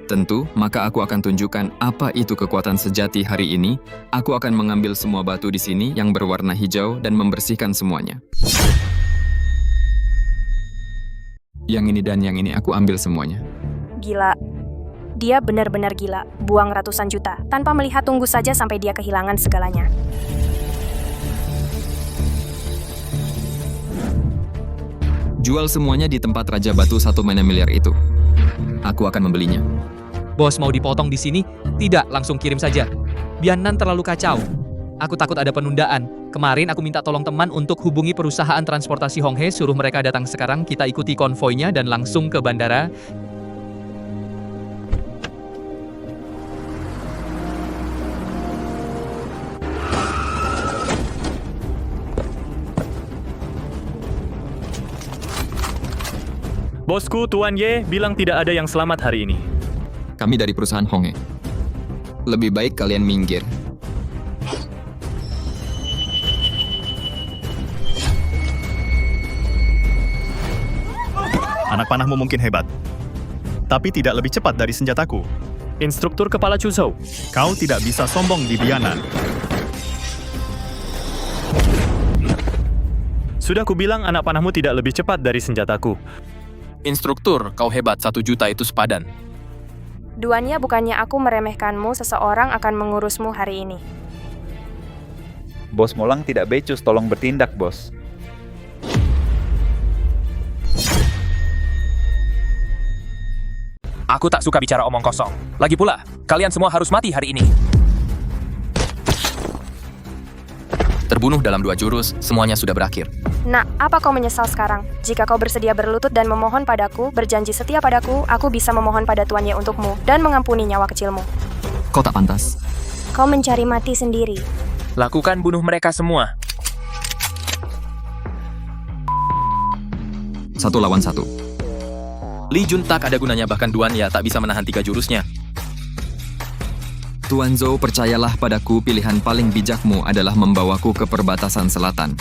Tentu, maka aku akan tunjukkan apa itu kekuatan sejati hari ini. Aku akan mengambil semua batu di sini yang berwarna hijau dan membersihkan semuanya. Yang ini dan yang ini aku ambil semuanya. Gila. Dia benar-benar gila. Buang ratusan juta. Tanpa melihat, tunggu saja sampai dia kehilangan segalanya. Jual semuanya di tempat Raja Batu 1 miliar itu. Aku akan membelinya. Bos mau dipotong di sini? Tidak, langsung kirim saja. Bianan terlalu kacau. Aku takut ada penundaan. Kemarin aku minta tolong teman untuk hubungi perusahaan transportasi Honghe, suruh mereka datang sekarang, kita ikuti konvoinya dan langsung ke bandara. Bosku, Tuan Ye, bilang tidak ada yang selamat hari ini. Kami dari perusahaan Honghe. Lebih baik kalian minggir. Anak panahmu mungkin hebat, tapi tidak lebih cepat dari senjataku. Instruktur kepala Chuzhou. Kau tidak bisa sombong di Bianan. Sudah kubilang anak panahmu tidak lebih cepat dari senjataku. Instruktur, kau hebat, 1 juta itu sepadan. Duannya bukannya aku meremehkanmu, seseorang akan mengurusmu hari ini. Bos Molang tidak becus, tolong bertindak, bos. Aku tak suka bicara omong kosong. Lagi pula, kalian semua harus mati hari ini. Terbunuh dalam 2 jurus, semuanya sudah berakhir. Nak, apa kau menyesal sekarang? Jika kau bersedia berlutut dan memohon padaku, berjanji setia padaku, aku bisa memohon pada Tuan Ye untukmu dan mengampuni nyawa kecilmu. Kau tak pantas. Kau mencari mati sendiri. Lakukan bunuh mereka semua. 1 lawan 1. Li Jun tak ada gunanya, bahkan Duan Ya tak bisa menahan 3 jurusnya. Tuan Zhou, percayalah padaku, pilihan paling bijakmu adalah membawaku ke perbatasan selatan.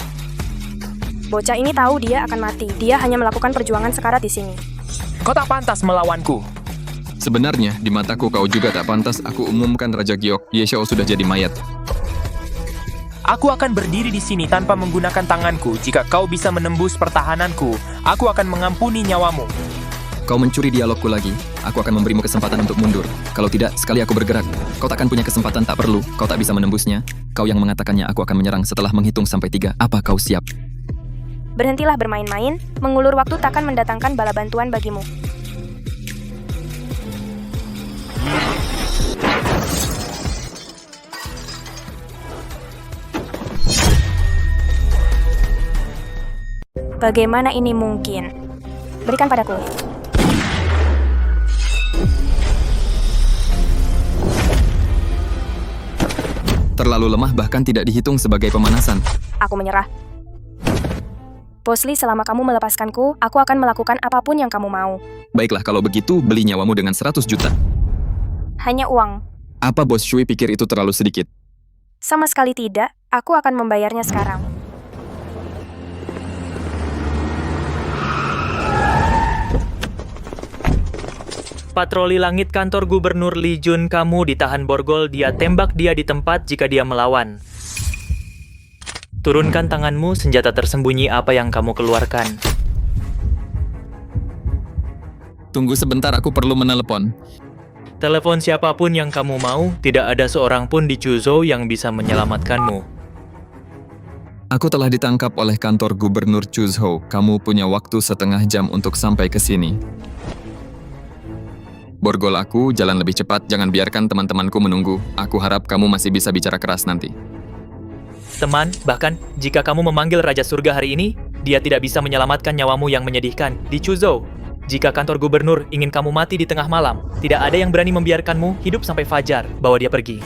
Bocah ini tahu dia akan mati. Dia hanya melakukan perjuangan sekarat di sini. Kau tak pantas melawanku. Sebenarnya, di mataku kau juga tak pantas. Aku umumkan Raja Giok, Ye Xiao sudah jadi mayat. Aku akan berdiri di sini tanpa menggunakan tanganku. Jika kau bisa menembus pertahananku, aku akan mengampuni nyawamu. Kau mencuri dialogku lagi. Aku akan memberimu kesempatan untuk mundur. Kalau tidak, sekali aku bergerak, kau takkan punya kesempatan, tak perlu. Kau tak bisa menembusnya. Kau yang mengatakannya aku akan menyerang setelah menghitung sampai 3. Apa kau siap? Berhentilah bermain-main. Mengulur waktu takkan mendatangkan bala bantuan bagimu. Bagaimana ini mungkin? Berikan padaku. Terlalu lemah, bahkan tidak dihitung sebagai pemanasan. Aku menyerah. Bos Li, selama kamu melepaskanku, aku akan melakukan apapun yang kamu mau. Baiklah, kalau begitu, beli nyawamu dengan 100 juta. Hanya uang. Apa Bos Shui pikir itu terlalu sedikit? Sama sekali tidak. Aku akan membayarnya sekarang. Patroli langit kantor Gubernur Li Jun, kamu ditahan borgol, dia tembak dia di tempat jika dia melawan. Turunkan tanganmu, senjata tersembunyi apa yang kamu keluarkan. Tunggu sebentar, aku perlu menelepon. Telepon siapapun yang kamu mau, tidak ada seorang pun di Chuzhou yang bisa menyelamatkanmu. Aku telah ditangkap oleh kantor Gubernur Chuzhou. Kamu punya waktu setengah jam untuk sampai ke sini. Borgol aku, jalan lebih cepat, jangan biarkan teman-temanku menunggu. Aku harap kamu masih bisa bicara keras nanti. Teman, bahkan jika kamu memanggil Raja Surga hari ini, dia tidak bisa menyelamatkan nyawamu yang menyedihkan di Chuzhou. Jika kantor gubernur ingin kamu mati di tengah malam, tidak ada yang berani membiarkanmu hidup sampai fajar. Bawa dia pergi.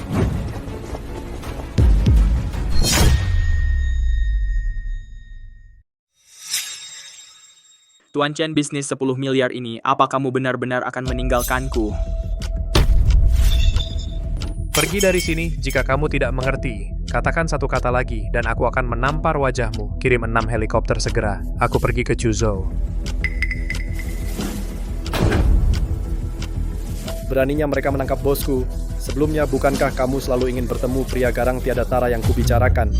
Tuan Chen bisnis 10 miliar ini, apa kamu benar-benar akan meninggalkanku? Pergi dari sini jika kamu tidak mengerti. Katakan satu kata lagi dan aku akan menampar wajahmu. Kirim 6 helikopter segera. Aku pergi ke Chuzhou. Beraninya mereka menangkap bosku. Sebelumnya bukankah kamu selalu ingin bertemu pria garang tiada tara yang kubicarakan?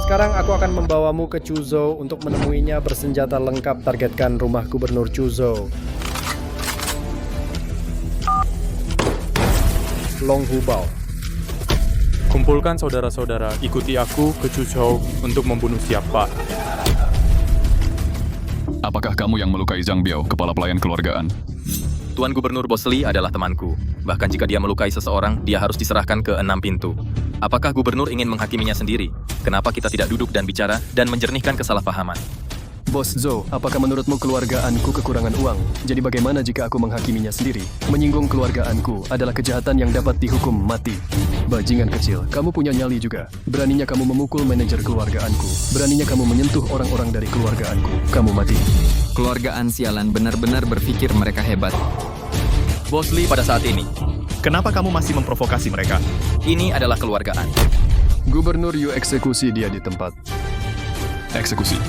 Sekarang aku akan membawamu ke Chuzhou untuk menemuinya bersenjata lengkap. Targetkan rumah gubernur Chuzhou. Long Hubao. Kumpulkan saudara-saudara, ikuti aku ke Chuzhou untuk membunuh siapa. Apakah kamu yang melukai Zhang Biao, kepala pelayan keluargaan? Tuan Gubernur Bos Li adalah temanku. Bahkan jika dia melukai seseorang, dia harus diserahkan ke 6 pintu. Apakah gubernur ingin menghakiminya sendiri? Kenapa kita tidak duduk dan bicara dan menjernihkan kesalahpahaman? Bos Zhou, apakah menurutmu keluargaanku kekurangan uang? Jadi bagaimana jika aku menghakiminya sendiri? Menyinggung keluargaanku adalah kejahatan yang dapat dihukum mati. Bajingan kecil, kamu punya nyali juga. Beraninya kamu memukul manajer keluargaanku. Beraninya kamu menyentuh orang-orang dari keluargaanku. Kamu mati. Keluargaan sialan benar-benar berpikir mereka hebat. Bos Li pada saat ini. Kenapa kamu masih memprovokasi mereka? Ini adalah keluargaan. Gubernur, you eksekusi dia di tempat. Eksekusi.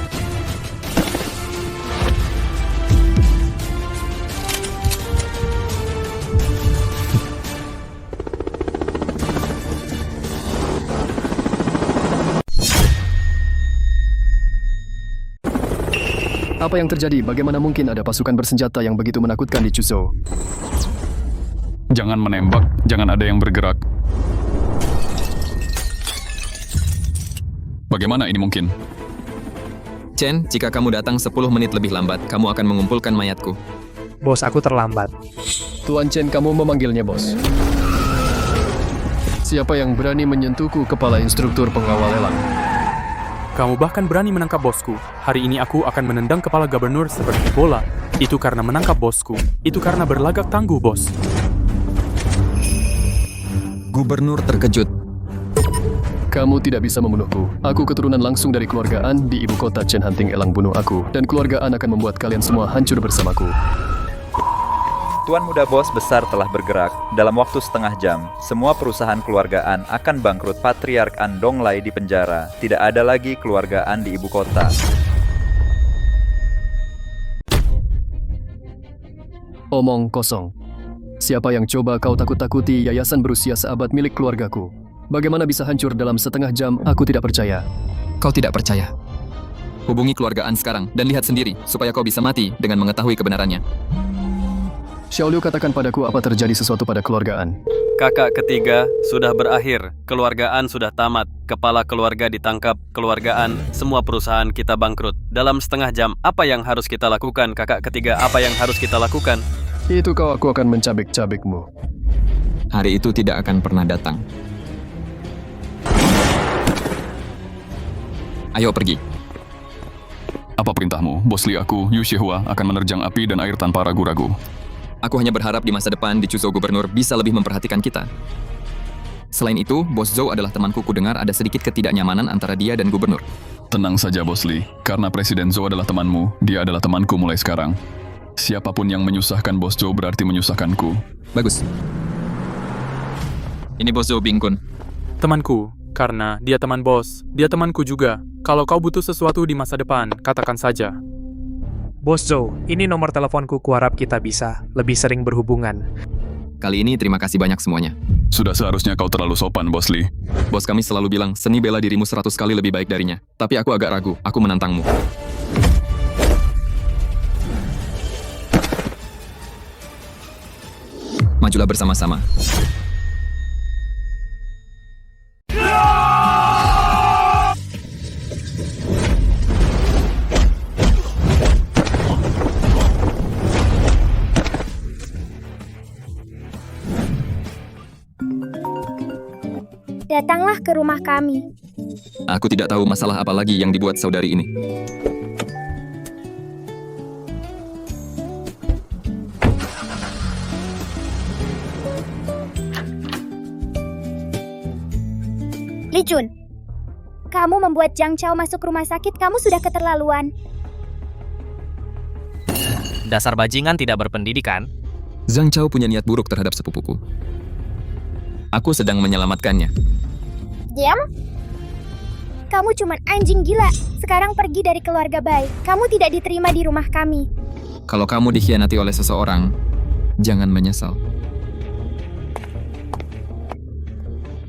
Apa yang terjadi? Bagaimana mungkin ada pasukan bersenjata yang begitu menakutkan di Chuzhou? Jangan menembak, jangan ada yang bergerak. Bagaimana ini mungkin? Chen, jika kamu datang 10 menit lebih lambat, kamu akan mengumpulkan mayatku. Bos, aku terlambat. Tuan Chen, kamu memanggilnya, bos. Siapa yang berani menyentuhku, kepala instruktur pengawal lelang? Kamu bahkan berani menangkap bosku. Hari ini aku akan menendang kepala gubernur seperti bola. Itu karena menangkap bosku. Itu karena berlagak tangguh, bos. Gubernur terkejut. Kamu tidak bisa membunuhku. Aku keturunan langsung dari keluargaan di ibu kota Chen Hanting Elang bunuh aku. Dan keluargaan akan membuat kalian semua hancur bersamaku. Tuan Muda Bos Besar telah bergerak. Dalam waktu setengah jam, semua perusahaan keluargaan akan bangkrut. Patriark Andong Lai di penjara. Tidak ada lagi keluargaan di ibu kota. Omong kosong. Siapa yang coba kau takut-takuti yayasan berusia seabad milik keluargaku? Bagaimana bisa hancur dalam setengah jam? Aku tidak percaya. Kau tidak percaya? Hubungi keluargaan sekarang dan lihat sendiri supaya kau bisa mati dengan mengetahui kebenarannya. Xiaoliu, katakan padaku apa terjadi sesuatu pada keluargaan. Kakak ketiga sudah berakhir, keluargaan sudah tamat, kepala keluarga ditangkap, keluargaan, semua perusahaan kita bangkrut. Dalam setengah jam, apa yang harus kita lakukan, kakak ketiga? Apa yang harus kita lakukan? Itu aku akan mencabik-cabikmu. Hari itu tidak akan pernah datang. Ayo pergi. Apa perintahmu? Bos Li aku, Yu Shihua, akan menerjang api dan air tanpa ragu-ragu. Aku hanya berharap di masa depan di Chuzhou Gubernur bisa lebih memperhatikan kita. Selain itu, Bos Zhou adalah temanku. Kudengar ada sedikit ketidaknyamanan antara dia dan Gubernur. Tenang saja Bos Li, karena Presiden Zhou adalah temanmu, dia adalah temanku mulai sekarang. Siapapun yang menyusahkan Bos Zhou berarti menyusahkanku. Bagus. Ini Bos Zhou Bingkun. Temanku, karena dia teman bos, dia temanku juga. Kalau kau butuh sesuatu di masa depan, katakan saja. Bos Zhou, ini nomor teleponku. Kuharap kita bisa lebih sering berhubungan. Kali ini terima kasih banyak semuanya. Sudah seharusnya kau terlalu sopan, Bos Li. Bos kami selalu bilang, seni bela dirimu 100 kali lebih baik darinya. Tapi aku agak ragu, aku menantangmu. Majulah bersama-sama. Datanglah ke rumah kami. Aku tidak tahu masalah apa lagi yang dibuat saudari ini. Li Jun, kamu membuat Zhang Chao masuk rumah sakit, kamu sudah keterlaluan. Dasar bajingan tidak berpendidikan. Zhang Chao punya niat buruk terhadap sepupuku. Aku sedang menyelamatkannya. Diam. Kamu cuman anjing gila. Sekarang pergi dari keluarga Bai. Kamu tidak diterima di rumah kami. Kalau kamu dikhianati oleh seseorang, jangan menyesal.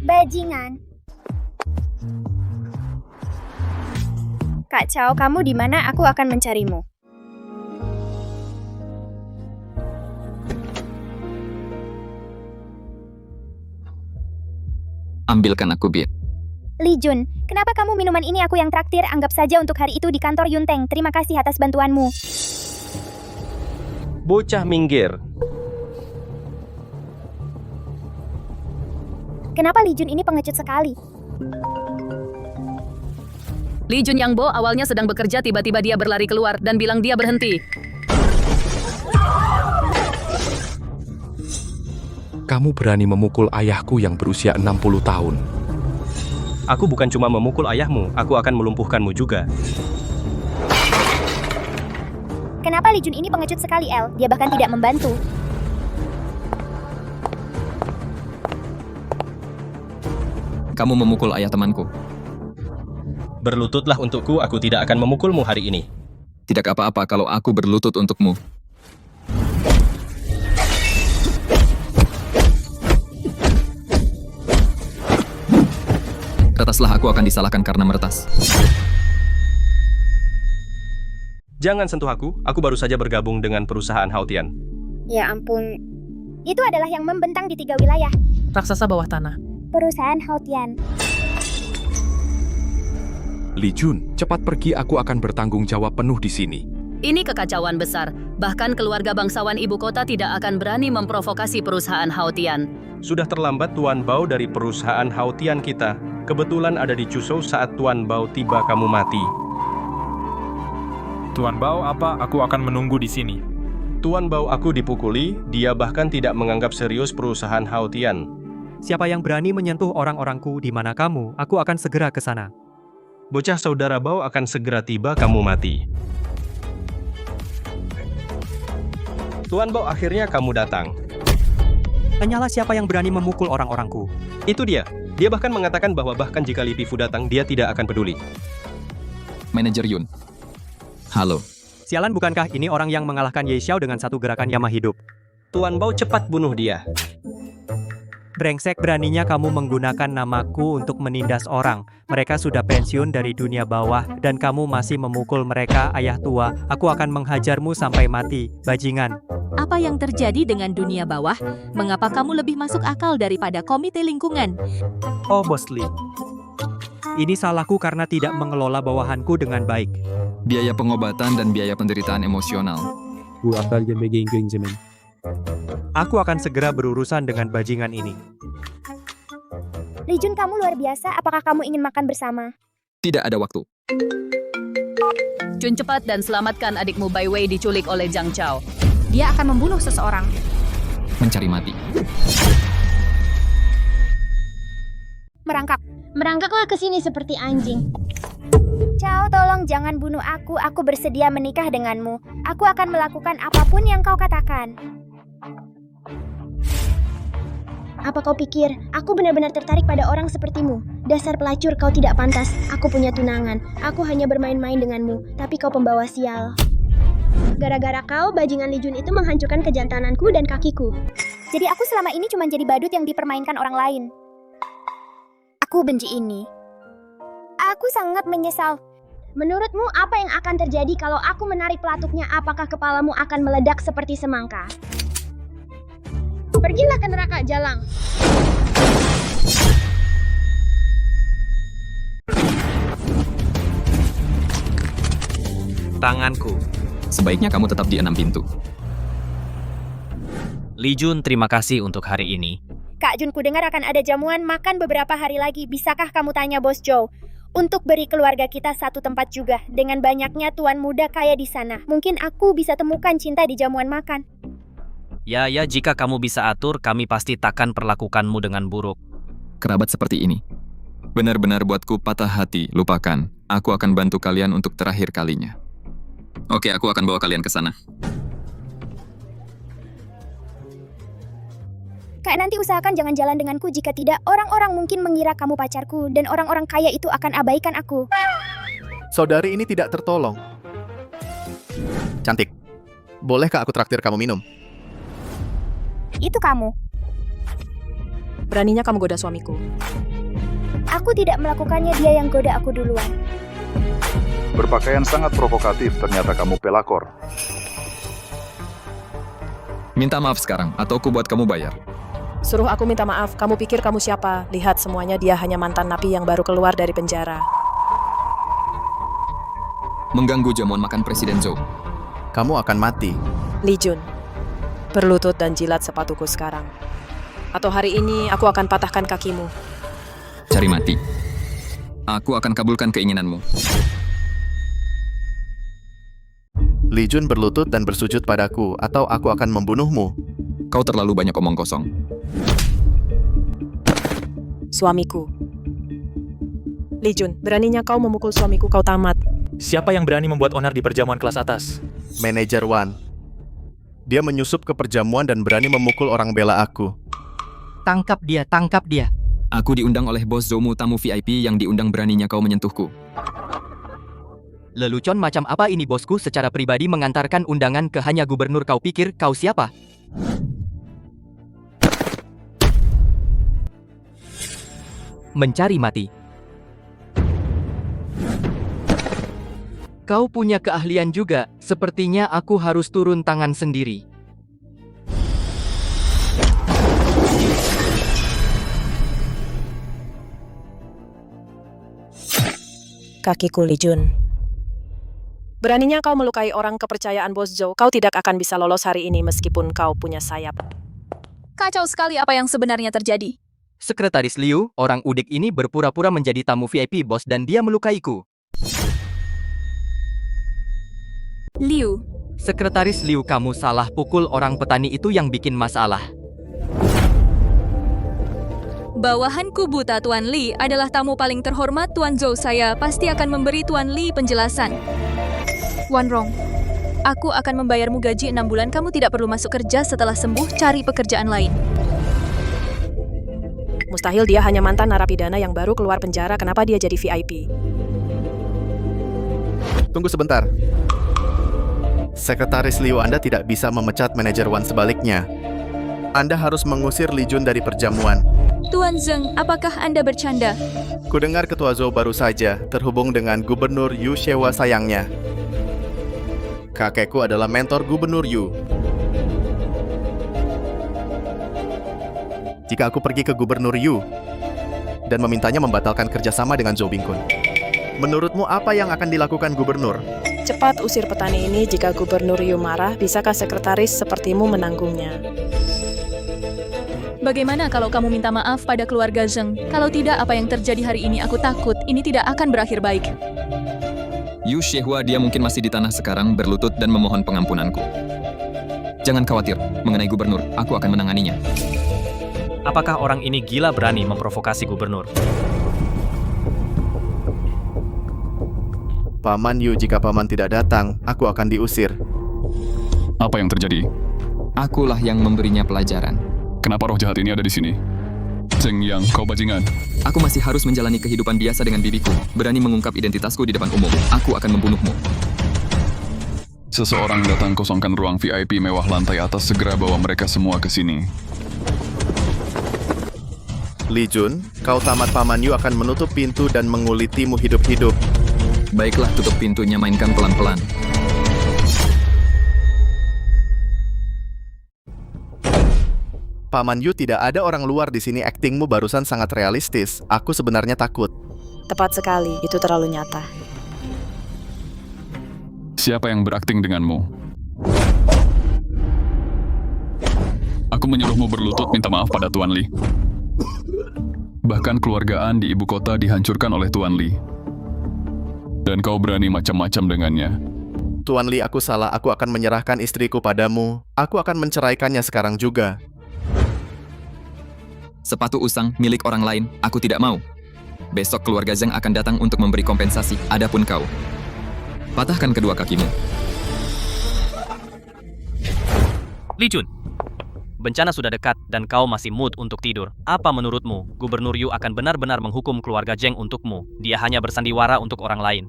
Bajingan. Kak Chao, kamu di mana? Aku akan mencarimu. Ambilkan aku bir. Li Jun, kenapa kamu minuman ini aku yang traktir? Anggap saja untuk hari itu di kantor Yunteng. Terima kasih atas bantuanmu. Bocah minggir. Kenapa Li Jun ini pengecut sekali? Li Jun Yang Bo awalnya sedang bekerja, tiba-tiba dia berlari keluar dan bilang dia berhenti. Kamu berani memukul ayahku yang berusia 60 tahun. Aku bukan cuma memukul ayahmu, aku akan melumpuhkanmu juga. Kenapa Li Jun ini pengecut sekali, El? Dia bahkan tidak membantu. Kamu memukul ayah temanku. Berlututlah untukku, aku tidak akan memukulmu hari ini. Tidak apa-apa kalau aku berlutut untukmu. Retaslah, aku akan disalahkan karena meretas. Jangan sentuh aku baru saja bergabung dengan perusahaan Haotian. Ya ampun. Itu adalah yang membentang di 3 wilayah. Raksasa bawah tanah. Perusahaan Haotian. Li Jun, cepat pergi, aku akan bertanggung jawab penuh di sini. Ini kekacauan besar. Bahkan keluarga bangsawan ibu kota tidak akan berani memprovokasi perusahaan Haotian. Sudah terlambat, Tuan Bao dari perusahaan Haotian kita. Kebetulan ada di Chuzhou saat Tuan Bao tiba, kamu mati. Tuan Bao, apa? Aku akan menunggu di sini. Tuan Bao aku dipukuli, dia bahkan tidak menganggap serius perusahaan Haotian. Siapa yang berani menyentuh orang-orangku di mana kamu, aku akan segera ke sana. Bocah saudara Bao akan segera tiba, kamu mati. Tuan Bao, akhirnya kamu datang. Tanyalah siapa yang berani memukul orang-orangku. Itu dia. Dia bahkan mengatakan bahwa bahkan jika Li Pifu datang, dia tidak akan peduli. Manajer Yun. Halo. Sialan, bukankah ini orang yang mengalahkan Ye Xiao dengan satu gerakan Yama hidup? Tuan Bao, cepat bunuh dia. Brengsek, beraninya kamu menggunakan namaku untuk menindas orang. Mereka sudah pensiun dari dunia bawah dan kamu masih memukul mereka, ayah tua. Aku akan menghajarmu sampai mati, bajingan. Apa yang terjadi dengan dunia bawah? Mengapa kamu lebih masuk akal daripada komite lingkungan? Oh, Bos Li. Ini salahku karena tidak mengelola bawahanku dengan baik. Biaya pengobatan dan biaya penderitaan emosional. Aku akan segera berurusan dengan bajingan ini. Li Jun, kamu luar biasa. Apakah kamu ingin makan bersama? Tidak ada waktu. Jun, cepat dan selamatkan adikmu Bai Wei diculik oleh Zhang Chao. Dia akan membunuh seseorang. Mencari mati. Merangkak. Merangkaklah ke sini seperti anjing. Chao, tolong jangan bunuh aku. Aku bersedia menikah denganmu. Aku akan melakukan apapun yang kau katakan. Apa kau pikir aku benar-benar tertarik pada orang sepertimu? Dasar pelacur, kau tidak pantas. Aku punya tunangan. Aku hanya bermain-main denganmu, tapi kau pembawa sial. Gara-gara kau, bajingan Li Jun itu menghancurkan kejantananku dan kakiku. Jadi aku selama ini cuma jadi badut yang dipermainkan orang lain. Aku benci ini. Aku sangat menyesal. Menurutmu apa yang akan terjadi kalau aku menarik pelatuknya? Apakah kepalamu akan meledak seperti semangka? Pergilah ke neraka jalang. Tanganku. Sebaiknya kamu tetap di 6 pintu. Li Jun, terima kasih untuk hari ini. Kak Jun, ku dengar akan ada jamuan makan beberapa hari lagi. Bisakah kamu tanya Bos Joe? untuk beri keluarga kita satu tempat juga. Dengan banyaknya tuan muda kaya di sana, mungkin aku bisa temukan cinta di jamuan makan. Ya, jika kamu bisa atur, kami pasti takkan perlakukanmu dengan buruk. Kerabat seperti ini benar-benar buatku patah hati. Lupakan. Aku akan bantu kalian untuk terakhir kalinya. Oke, aku akan bawa kalian ke sana. Kak, nanti usahakan jangan jalan denganku. Jika tidak, orang-orang mungkin mengira kamu pacarku, dan orang-orang kaya itu akan abaikan aku. Saudari ini tidak tertolong. Cantik, bolehkah aku traktir kamu minum? Itu kamu. Beraninya kamu goda suamiku. Aku tidak melakukannya, dia yang goda aku duluan. Berpakaian sangat provokatif, ternyata kamu pelakor. Minta maaf sekarang, atau aku buat kamu bayar. Suruh aku minta maaf, kamu pikir kamu siapa? Lihat semuanya, dia hanya mantan napi yang baru keluar dari penjara. Mengganggu jamuan makan Presiden Zhou. Kamu akan mati. Li Jun, berlutut dan jilat sepatuku sekarang. Atau hari ini aku akan patahkan kakimu. Cari mati. Aku akan kabulkan keinginanmu. Li Jun berlutut dan bersujud padaku, atau aku akan membunuhmu. Kau terlalu banyak omong kosong. Suamiku. Li Jun, beraninya kau memukul suamiku, kau tamat. Siapa yang berani membuat onar di perjamuan kelas atas? Manajer Wan. Dia menyusup ke perjamuan dan berani memukul orang bela aku. Tangkap dia, tangkap dia. Aku diundang oleh bos Zoumu, tamu VIP yang diundang, beraninya kau menyentuhku. Lelucon macam apa ini bosku? Secara pribadi mengantarkan undangan ke hanya gubernur. Kau pikir kau siapa? Mencari mati. Kau punya keahlian juga. Sepertinya aku harus turun tangan sendiri. Kakiku, Li Jun. Beraninya kau melukai orang kepercayaan Bos Zhou. Kau tidak akan bisa lolos hari ini meskipun kau punya sayap. Kacau sekali apa yang sebenarnya terjadi. Sekretaris Liu, orang udik ini berpura-pura menjadi tamu VIP bos dan dia melukaiku. Liu. Sekretaris Liu, kamu salah. Pukul orang petani itu yang bikin masalah. Bawahanku buta, Tuan Li adalah tamu paling terhormat Tuan Zhou. Saya pasti akan memberi Tuan Li penjelasan. Wan Rong, aku akan membayarmu gaji 6 bulan. Kamu tidak perlu masuk kerja setelah sembuh, cari pekerjaan lain. Mustahil, dia hanya mantan narapidana yang baru keluar penjara. Kenapa dia jadi VIP? Tunggu sebentar. Sekretaris Liu, Anda tidak bisa memecat manajer Wan, sebaliknya. Anda harus mengusir Li Jun dari perjamuan. Tuan Zheng, apakah Anda bercanda? Kudengar Ketua Zhou baru saja terhubung dengan Gubernur Yu Shewa sayangnya. Kakekku adalah mentor Gubernur Yu. Jika aku pergi ke Gubernur Yu dan memintanya membatalkan kerjasama dengan Zhou Bingkun, menurutmu apa yang akan dilakukan Gubernur? Cepat usir petani ini. Jika Gubernur Yu marah, bisakah sekretaris sepertimu menanggungnya? Bagaimana kalau kamu minta maaf pada keluarga Zheng? Kalau tidak, apa yang terjadi hari ini? Aku takut ini tidak akan berakhir baik. Yu Shehua, dia mungkin masih di tanah sekarang, berlutut dan memohon pengampunanku. Jangan khawatir, mengenai gubernur, aku akan menanganinya. Apakah orang ini gila berani memprovokasi gubernur? Paman Yu, jika paman tidak datang, aku akan diusir. Apa yang terjadi? Akulah yang memberinya pelajaran. Kenapa roh jahat ini ada di sini? Zheng Yang, kau bajingan. Aku masih harus menjalani kehidupan biasa dengan bibiku. Berani mengungkap identitasku di depan umum. Aku akan membunuhmu. Seseorang datang kosongkan ruang VIP mewah lantai atas. Segera bawa mereka semua ke sini. Li Jun, kau tamat Paman Yu akan menutup pintu dan mengulitimu hidup-hidup. Baiklah, tutup pintunya, mainkan pelan-pelan. Paman Yu, tidak ada orang luar di sini. Aktingmu barusan sangat realistis. Aku sebenarnya takut. Tepat sekali, itu terlalu nyata. Siapa yang berakting denganmu? Aku menyuruhmu berlutut minta maaf pada Tuan Li. Bahkan keluargaan di ibu kota dihancurkan oleh Tuan Li. Dan kau berani macam-macam dengannya. Tuan Lee, aku salah. Aku akan menyerahkan istriku padamu. Aku akan menceraikannya sekarang juga. Sepatu usang milik orang lain, aku tidak mau. Besok keluarga Zhang akan datang untuk memberi kompensasi. Adapun kau, patahkan kedua kakimu. Li Jun, bencana sudah dekat dan kau masih mood untuk tidur. Apa menurutmu, Gubernur Yu akan benar-benar menghukum keluarga Zheng untukmu? Dia hanya bersandiwara untuk orang lain.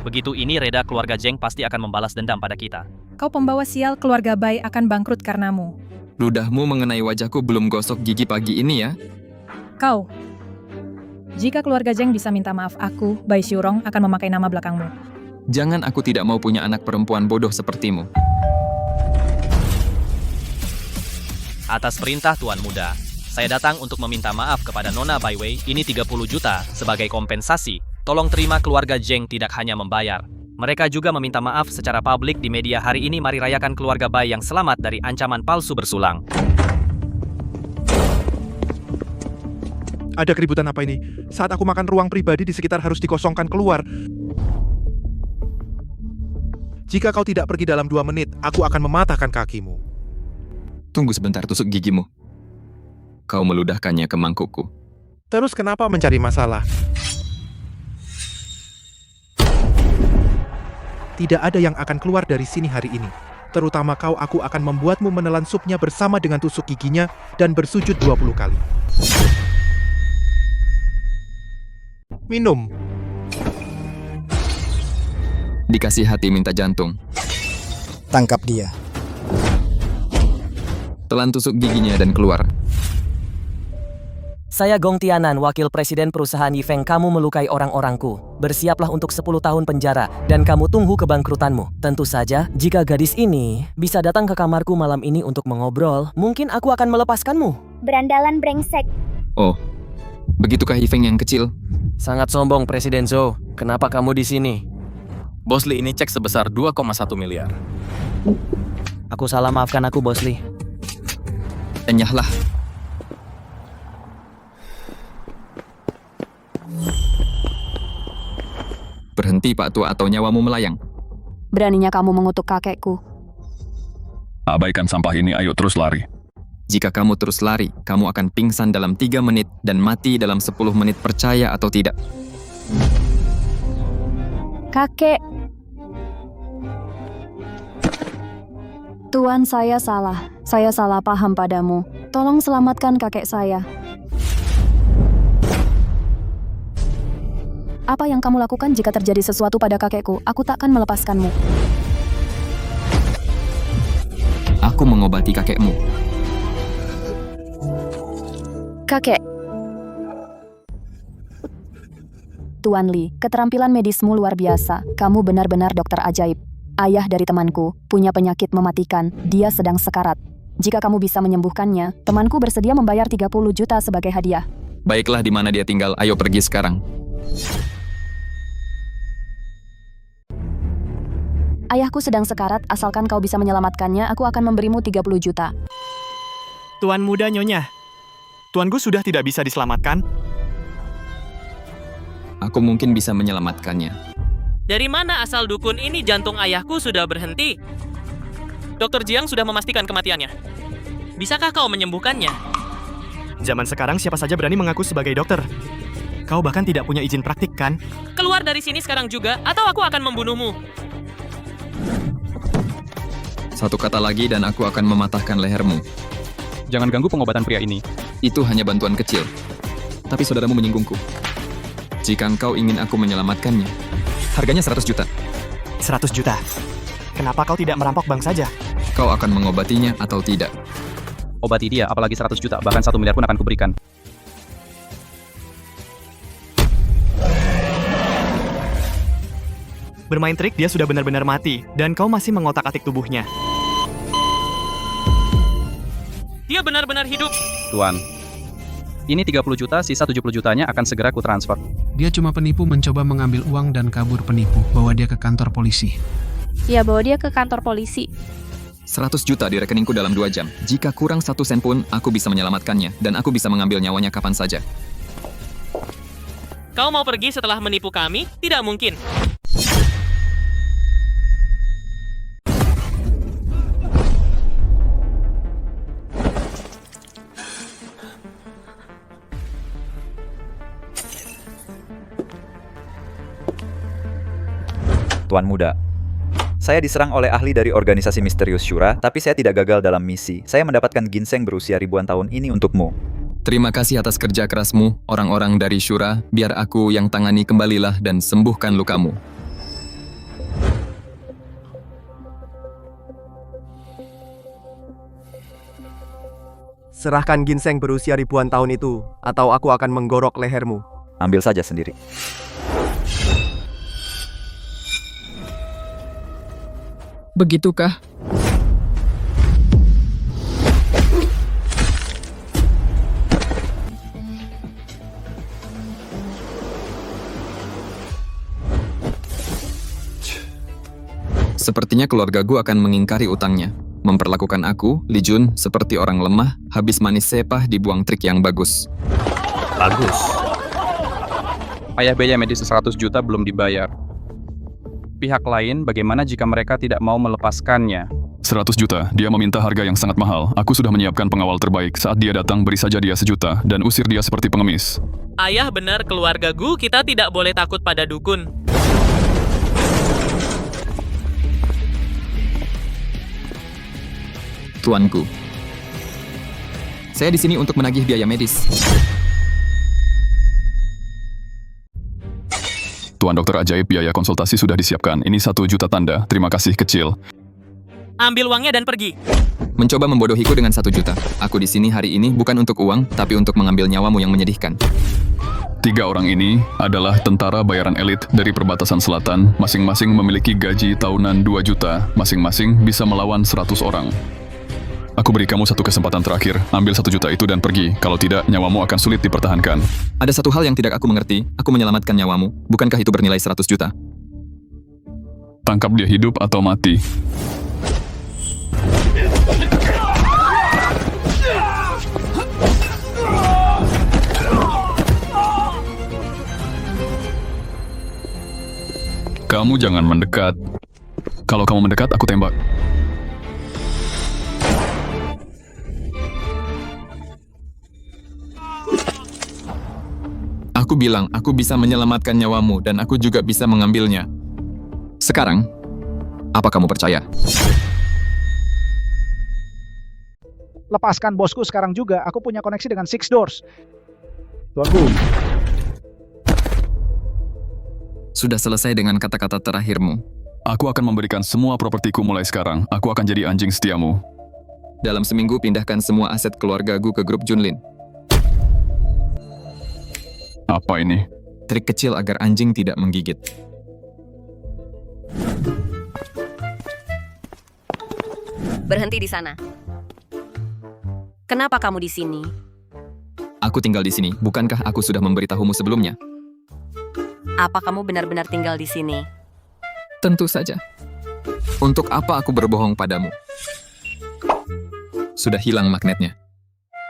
Begitu ini reda, keluarga Zheng pasti akan membalas dendam pada kita. Kau pembawa sial, keluarga Bai akan bangkrut karenamu. Ludahmu mengenai wajahku belum gosok gigi pagi ini ya? Kau, jika keluarga Zheng bisa minta maaf, aku, Bai Xiurong, akan memakai nama belakangmu. Jangan, aku tidak mau punya anak perempuan bodoh sepertimu. Atas perintah Tuan Muda, saya datang untuk meminta maaf kepada Nona Bai Wei. Ini 30 juta sebagai kompensasi. Tolong terima, keluarga Zheng tidak hanya membayar. Mereka juga meminta maaf secara publik di media hari ini. Mari rayakan keluarga Bai yang selamat dari ancaman palsu bersulang. Ada keributan apa ini? Saat aku makan, ruang pribadi di sekitar harus dikosongkan keluar. Jika kau tidak pergi dalam 2 menit, aku akan mematahkan kakimu. Tunggu sebentar, tusuk gigimu. Kau meludahkannya ke mangkukku. Terus kenapa mencari masalah? Tidak ada yang akan keluar dari sini hari ini. Terutama kau, aku akan membuatmu menelan supnya bersama dengan tusuk giginya dan bersujud 20 kali. Minum. Dikasih hati minta jantung. Tangkap dia. Telan tusuk giginya dan keluar. Saya Gong Tianan, wakil presiden perusahaan Yifeng. Kamu melukai orang-orangku. Bersiaplah untuk 10 tahun penjara dan kamu tunggu kebangkrutanmu. Tentu saja, jika gadis ini bisa datang ke kamarku malam ini untuk mengobrol, mungkin aku akan melepaskanmu. Berandalan brengsek. Oh, begitukah Yifeng yang kecil? Sangat sombong, Presiden Zhou. Kenapa kamu di sini? Bos Lee, ini cek sebesar 2,1 miliar. Aku salah, maafkan aku, Bos Lee. Enyahlah. Berhenti, Pak Tua, atau nyawamu melayang. Beraninya kamu mengutuk kakekku. Abaikan sampah ini, ayo terus lari. Jika kamu terus lari, kamu akan pingsan dalam 3 menit dan mati dalam 10 menit, percaya atau tidak. Kakek. Tuan, saya salah. Saya salah paham padamu. Tolong selamatkan kakek saya. Apa yang kamu lakukan jika terjadi sesuatu pada kakekku? Aku takkan melepaskanmu. Aku mengobati kakekmu. Kakek. Tuan Lee, keterampilan medismu luar biasa. Kamu benar-benar dokter ajaib. Ayah dari temanku punya penyakit mematikan. Dia sedang sekarat. Jika kamu bisa menyembuhkannya, temanku bersedia membayar 30 juta sebagai hadiah. Baiklah, di mana dia tinggal? Ayo pergi sekarang. Ayahku sedang sekarat, asalkan kau bisa menyelamatkannya, aku akan memberimu 30 juta. Tuan Muda, Nyonya. Tuanku sudah tidak bisa diselamatkan. Aku mungkin bisa menyelamatkannya. Dari mana asal dukun ini? Jantung ayahku sudah berhenti. Dokter Jiang sudah memastikan kematiannya. Bisakah kau menyembuhkannya? Zaman sekarang siapa saja berani mengaku sebagai dokter. Kau bahkan tidak punya izin praktik, kan? Keluar dari sini sekarang juga, atau aku akan membunuhmu. Satu kata lagi dan aku akan mematahkan lehermu. Jangan ganggu pengobatan pria ini. Itu hanya bantuan kecil. Tapi saudaramu menyinggungku. Jika engkau ingin aku menyelamatkannya, harganya 100 juta. 100 juta? Kenapa kau tidak merampok bank saja? Kau akan mengobatinya atau tidak? Obati dia, apalagi 100 juta, bahkan 1 miliar pun akan kuberikan. Bermain trik, dia sudah benar-benar mati, dan kau masih mengotak-atik tubuhnya. Dia benar-benar hidup. Tuan, ini 30 juta, sisa 70 jutanya akan segera kutransfer. Dia cuma penipu mencoba mengambil uang dan kabur penipu. Bawa dia ke kantor polisi. Ya, bawa dia ke kantor polisi. 100 juta di rekeningku dalam 2 jam. Jika kurang 1 sen pun, aku bisa menyelamatkannya, dan aku bisa mengambil nyawanya kapan saja. Kau mau pergi setelah menipu kami? Tidak mungkin. Tuan Muda. Saya diserang oleh ahli dari organisasi misterius Shura, tapi saya tidak gagal dalam misi. Saya mendapatkan ginseng berusia ribuan tahun ini untukmu. Terima kasih atas kerja kerasmu, orang-orang dari Shura. Biar aku yang tangani, kembalilah dan sembuhkan lukamu. Serahkan ginseng berusia ribuan tahun itu, atau aku akan menggorok lehermu. Ambil saja sendiri. Begitukah? Sepertinya keluargaku akan mengingkari utangnya. Memperlakukan aku, Li Jun, seperti orang lemah, habis manis sepah dibuang trik yang bagus. Bagus. Ayah biaya medis 100 juta belum dibayar. Pihak lain, bagaimana jika mereka tidak mau melepaskannya? 100 juta, dia meminta harga yang sangat mahal. Aku sudah menyiapkan pengawal terbaik. Saat dia datang, beri saja dia 1 juta dan usir dia seperti pengemis. Ayah benar, keluargaku, kita tidak boleh takut pada dukun. Tuanku, saya di sini untuk menagih biaya medis. Tuan Dokter Ajaib, biaya konsultasi sudah disiapkan. Ini 1 juta tanda. Terima kasih kecil. Ambil uangnya dan pergi. Mencoba membodohiku dengan 1 juta. Aku di sini hari ini bukan untuk uang, tapi untuk mengambil nyawamu yang menyedihkan. 3 orang ini adalah tentara bayaran elit dari perbatasan selatan. Masing-masing memiliki gaji tahunan 2 juta. Masing-masing bisa melawan 100 orang. Aku beri kamu 1 kesempatan terakhir. Ambil 1 juta itu dan pergi. Kalau tidak, nyawamu akan sulit dipertahankan. Ada satu hal yang tidak aku mengerti. Aku menyelamatkan nyawamu. Bukankah itu bernilai 100 juta? Tangkap dia hidup atau mati. Kamu jangan mendekat. Kalau kamu mendekat, aku tembak. Aku bilang, aku bisa menyelamatkan nyawamu dan aku juga bisa mengambilnya. Sekarang, apa kamu percaya? Lepaskan bosku sekarang juga. Aku punya koneksi dengan Six Doors. Tuanku. Sudah selesai dengan kata-kata terakhirmu. Aku akan memberikan semua propertiku mulai sekarang. Aku akan jadi anjing setiamu. Dalam seminggu, pindahkan semua aset keluargaku ke grup Junlin. Apa ini? Trik kecil agar anjing tidak menggigit. Berhenti di sana. Kenapa kamu di sini? Aku tinggal di sini. Bukankah aku sudah memberitahumu sebelumnya? Apa kamu benar-benar tinggal di sini? Tentu saja. Untuk apa aku berbohong padamu? Sudah hilang magnetnya.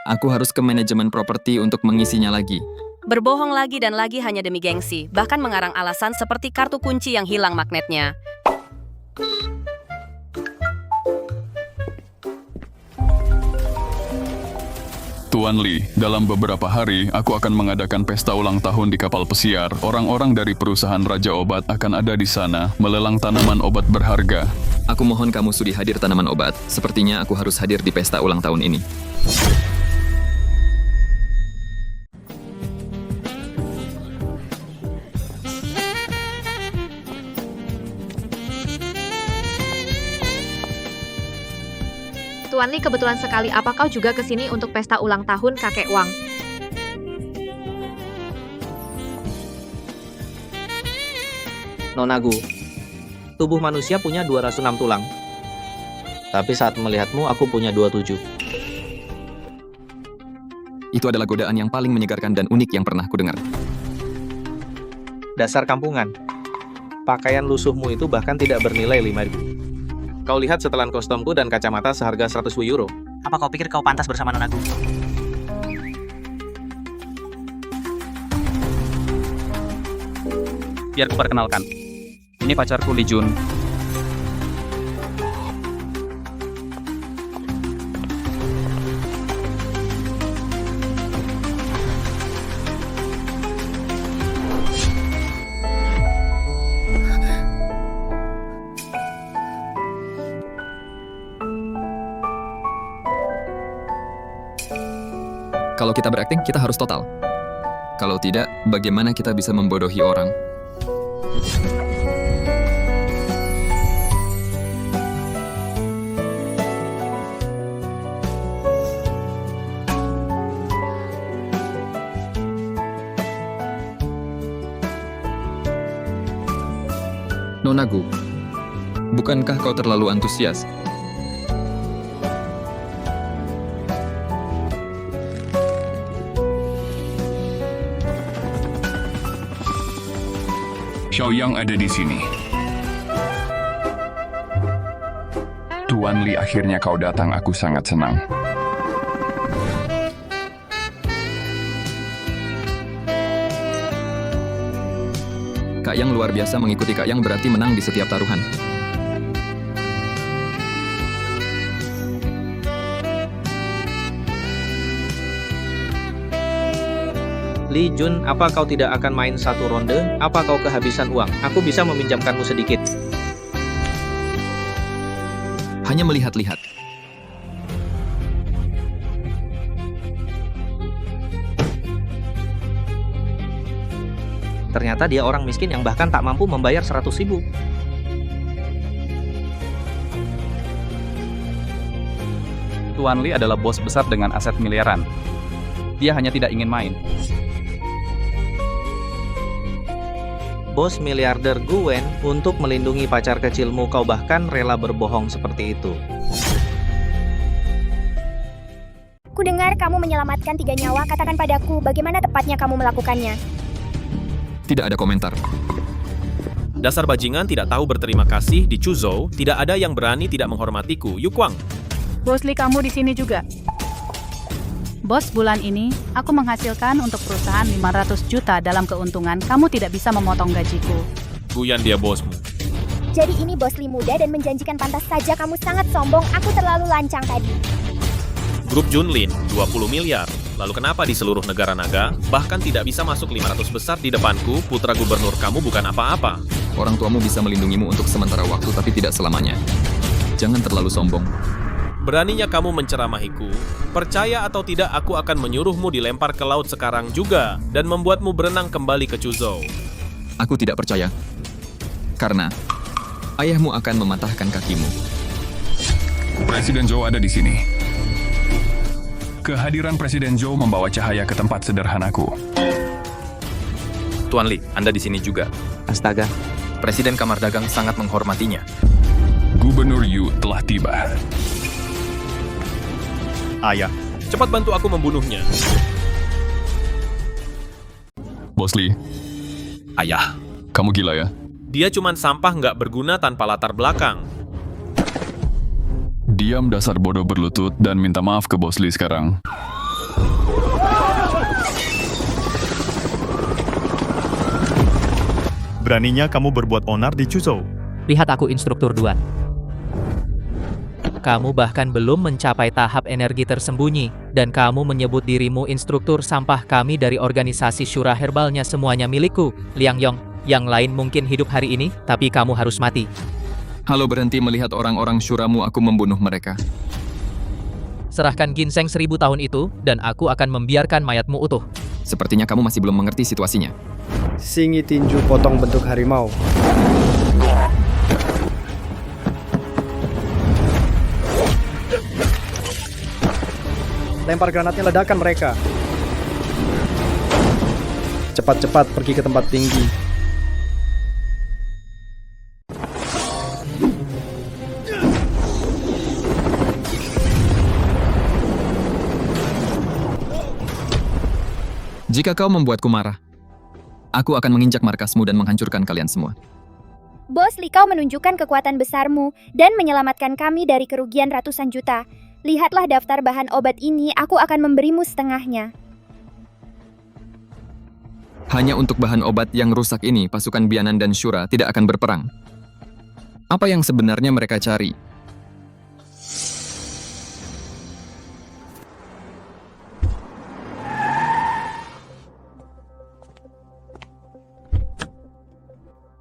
Aku harus ke manajemen properti untuk mengisinya lagi. Berbohong lagi dan lagi hanya demi gengsi, bahkan mengarang alasan seperti kartu kunci yang hilang magnetnya. Tuan Li, dalam beberapa hari, aku akan mengadakan pesta ulang tahun di kapal pesiar. Orang-orang dari perusahaan Raja Obat akan ada di sana, melelang tanaman obat berharga. Aku mohon kamu sudi hadir tanaman obat. Sepertinya aku harus hadir di pesta ulang tahun ini. Tuan Li, kebetulan sekali, apa kau juga kesini untuk pesta ulang tahun kakek Wang? Nonagu, tubuh manusia punya 206 tulang. Tapi saat melihatmu, aku punya 27. Itu adalah godaan yang paling menyegarkan dan unik yang pernah kudengar. Dasar kampungan. Pakaian lusuhmu itu bahkan tidak bernilai 5.000. Kau lihat setelan kostumku dan kacamata seharga 100 euro. Apa kau pikir kau pantas bersama nonagu? Biar kuperkenalkan. Ini pacarku Li Jun. Kalau kita berakting, kita harus total. Kalau tidak, bagaimana kita bisa membodohi orang? Nona Gu, bukankah kau terlalu antusias? Xiaoyang ada di sini. Tuan Li, akhirnya kau datang. Aku sangat senang. Kak Yang luar biasa, mengikuti Kak Yang berarti menang di setiap taruhan. Li Jun, apa kau tidak akan main satu ronde? Apa kau kehabisan uang? Aku bisa meminjamkanmu sedikit. Hanya melihat-lihat. Ternyata dia orang miskin yang bahkan tak mampu membayar 100.000. Tuan Li adalah bos besar dengan aset miliaran. Dia hanya tidak ingin main. Bos miliarder Guen, untuk melindungi pacar kecilmu kau bahkan rela berbohong seperti itu. Ku dengar kamu menyelamatkan 3 nyawa, katakan padaku bagaimana tepatnya kamu melakukannya. Tidak ada komentar. Dasar bajingan tidak tahu berterima kasih di Chuzhou, tidak ada yang berani tidak menghormatiku, Yu Kuang. Bos Li, kamu di sini juga. Bos, bulan ini aku menghasilkan untuk perusahaan 500 juta dalam keuntungan. Kamu tidak bisa memotong gajiku. Guyan dia bosmu. Jadi ini Bos Li muda dan menjanjikan, pantas saja kamu sangat sombong. Aku terlalu lancang tadi. Grup Junlin, 20 miliar. Lalu kenapa di seluruh negara naga, bahkan tidak bisa masuk 500 besar di depanku, putra gubernur kamu bukan apa-apa. Orang tuamu bisa melindungimu untuk sementara waktu, tapi tidak selamanya. Jangan terlalu sombong. Beraninya kamu menceramahiku. Percaya atau tidak, aku akan menyuruhmu dilempar ke laut sekarang juga dan membuatmu berenang kembali ke Chuzhou. Aku tidak percaya. Karena ayahmu akan mematahkan kakimu. Presiden Zhou ada di sini. Kehadiran Presiden Zhou membawa cahaya ke tempat sederhanaku. Tuan Li, Anda di sini juga. Astaga. Presiden Kamar Dagang sangat menghormatinya. Gubernur Yu telah tiba. Ayah, cepat bantu aku membunuhnya. Bos Li. Ayah. Kamu gila ya? Dia cuman sampah nggak berguna tanpa latar belakang. Diam dasar bodoh berlutut dan minta maaf ke Bos Li sekarang. Beraninya kamu berbuat onar di Chuzhou. Lihat aku instruktur 2. Kamu bahkan belum mencapai tahap energi tersembunyi, dan kamu menyebut dirimu instruktur sampah. Kami dari organisasi Syura Herbalnya semuanya milikku, Liang Yong. Yang lain mungkin hidup hari ini, tapi kamu harus mati. Halo, berhenti melihat orang-orang syuramu, aku membunuh mereka. Serahkan ginseng 1000 tahun itu, dan aku akan membiarkan mayatmu utuh. Sepertinya kamu masih belum mengerti situasinya. Singi tinju potong bentuk harimau. Lempar granatnya, ledakan mereka. Cepat-cepat pergi ke tempat tinggi. Jika kau membuatku marah, aku akan menginjak markasmu dan menghancurkan kalian semua. Bos Li, kau menunjukkan kekuatan besarmu dan menyelamatkan kami dari kerugian ratusan juta. Lihatlah daftar bahan obat ini, aku akan memberimu setengahnya. Hanya untuk bahan obat yang rusak ini, pasukan Bianan dan Syura tidak akan berperang. Apa yang sebenarnya mereka cari?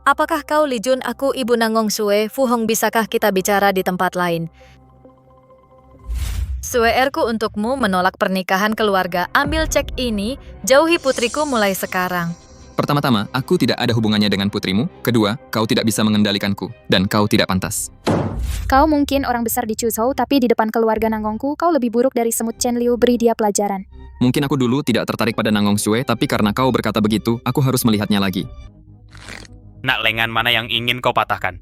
Apakah kau Li Jun? Aku Ibu Nangong Sue, Fu Hong. Bisakah kita bicara di tempat lain? Sueerku untukmu menolak pernikahan keluarga. Ambil cek ini, jauhi putriku mulai sekarang. Pertama-tama, aku tidak ada hubungannya dengan putrimu. Kedua, kau tidak bisa mengendalikanku. Dan kau tidak pantas. Kau mungkin orang besar di Chuzhou, tapi di depan keluarga Nanggongku, kau lebih buruk dari semut Chen Liu. Beri dia pelajaran. Mungkin aku dulu tidak tertarik pada Nanggong Sue, tapi karena kau berkata begitu, aku harus melihatnya lagi. Nak lengan mana yang ingin kau patahkan?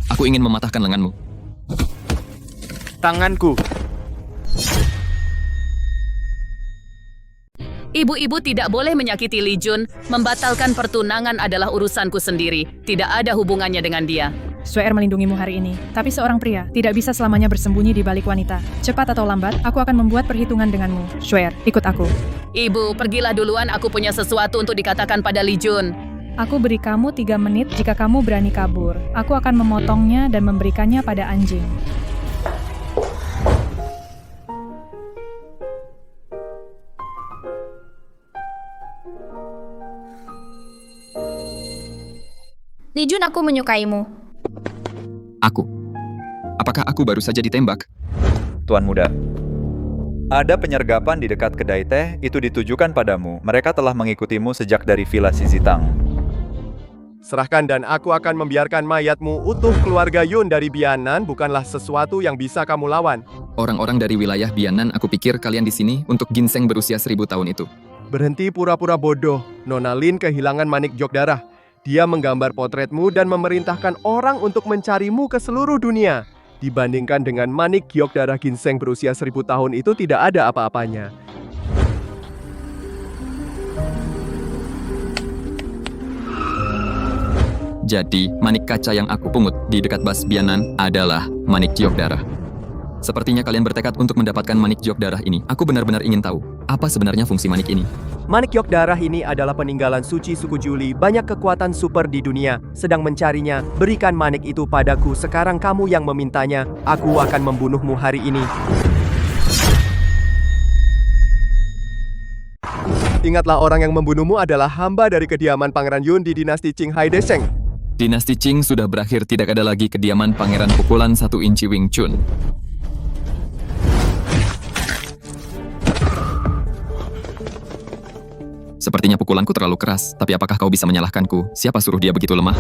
Aku ingin mematahkan lenganmu. Tanganku. Ibu-ibu tidak boleh menyakiti Li Jun. Membatalkan pertunangan adalah urusanku sendiri. Tidak ada hubungannya dengan dia. Sueer melindungimu hari ini, tapi seorang pria tidak bisa selamanya bersembunyi di balik wanita. Cepat atau lambat, aku akan membuat perhitungan denganmu. Sueer, ikut aku. Ibu, pergilah duluan. Aku punya sesuatu untuk dikatakan pada Li Jun. Aku beri kamu 3 menit jika kamu berani kabur. Aku akan memotongnya dan memberikannya pada anjing. Li Jun, aku menyukaimu. Aku? Apakah aku baru saja ditembak? Tuan Muda, ada penyergapan di dekat kedai teh, itu ditujukan padamu. Mereka telah mengikutimu sejak dari Villa Sizitang. Serahkan dan aku akan membiarkan mayatmu utuh. Keluarga Yun dari Bianan bukanlah sesuatu yang bisa kamu lawan. Orang-orang dari wilayah Bianan, aku pikir kalian di sini untuk ginseng berusia 1000 tahun itu. Berhenti pura-pura bodoh. Nona Lin kehilangan manik jok darah. Dia menggambar potretmu dan memerintahkan orang untuk mencarimu ke seluruh dunia. Dibandingkan dengan manik giok darah ginseng berusia 1000 tahun itu tidak ada apa-apanya. Jadi, manik kaca yang aku pungut di dekat Bas Bianan adalah manik giok darah. Sepertinya kalian bertekad untuk mendapatkan manik giok darah ini. Aku benar-benar ingin tahu, apa sebenarnya fungsi manik ini? Manik giok darah ini adalah peninggalan suci suku Juli. Banyak kekuatan super di dunia sedang mencarinya. Berikan manik itu padaku. Sekarang kamu yang memintanya. Aku akan membunuhmu hari ini. Ingatlah, orang yang membunuhmu adalah hamba dari kediaman Pangeran Yun di dinasti Qinghai Desheng. Dinasti Qing sudah berakhir, tidak ada lagi kediaman Pangeran Pukulan 1 inci Wing Chun. Sepertinya pukulanku terlalu keras, tapi apakah kau bisa menyalahkanku? Siapa suruh dia begitu lemah?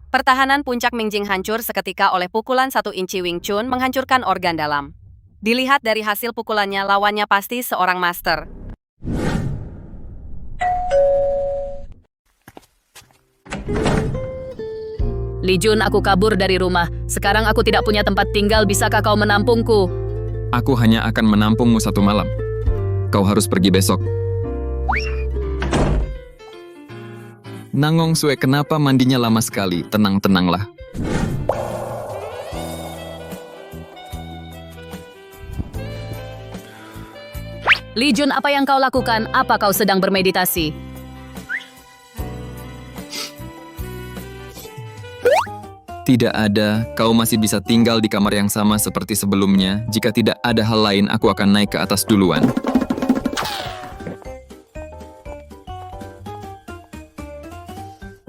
Pertahanan puncak Mingjing hancur seketika oleh pukulan 1 inci Wing Chun menghancurkan organ dalam. Dilihat dari hasil pukulannya, lawannya pasti seorang master. Li Jun, aku kabur dari rumah. Sekarang aku tidak punya tempat tinggal. Bisakah kau menampungku? Aku hanya akan menampungmu 1 malam. Kau harus pergi besok. Nanggong Sue, kenapa mandinya lama sekali? Tenang-tenanglah. Li Jun, apa yang kau lakukan? Apa kau sedang bermeditasi? Tidak ada, kau masih bisa tinggal di kamar yang sama seperti sebelumnya. Jika tidak ada hal lain, aku akan naik ke atas duluan.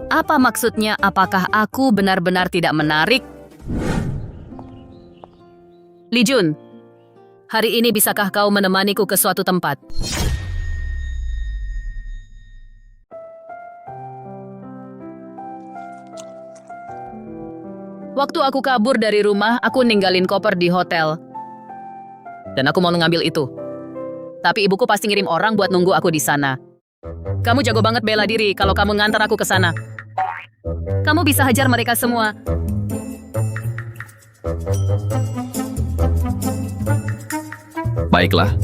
Apa maksudnya? Apakah aku benar-benar tidak menarik? Li Jun, hari ini bisakah kau menemaniku ke suatu tempat? Waktu aku kabur dari rumah, aku ninggalin koper di hotel. Dan aku mau mengambil itu. Tapi ibuku pasti ngirim orang buat nunggu aku di sana. Kamu jago banget bela diri kalau kamu ngantar aku ke sana. Kamu bisa hajar mereka semua. Baiklah.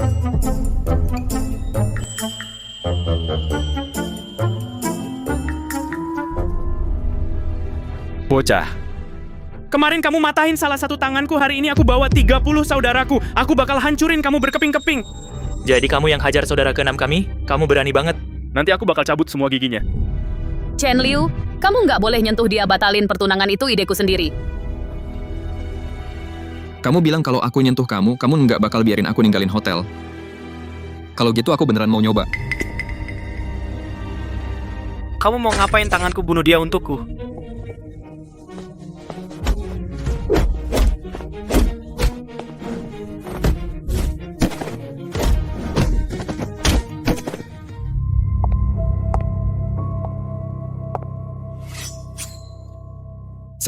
Bocah. Kemarin kamu matahin salah satu tanganku, hari ini aku bawa 30 saudaraku. Aku bakal hancurin kamu berkeping-keping. Jadi kamu yang hajar saudara keenam kami? Kamu berani banget. Nanti aku bakal cabut semua giginya. Chen Liu, kamu nggak boleh nyentuh dia. Batalin pertunangan itu ideku sendiri. Kamu bilang kalau aku nyentuh kamu nggak bakal biarin aku ninggalin hotel. Kalau gitu aku beneran mau nyoba. Kamu mau ngapain tanganku bunuh dia untukku?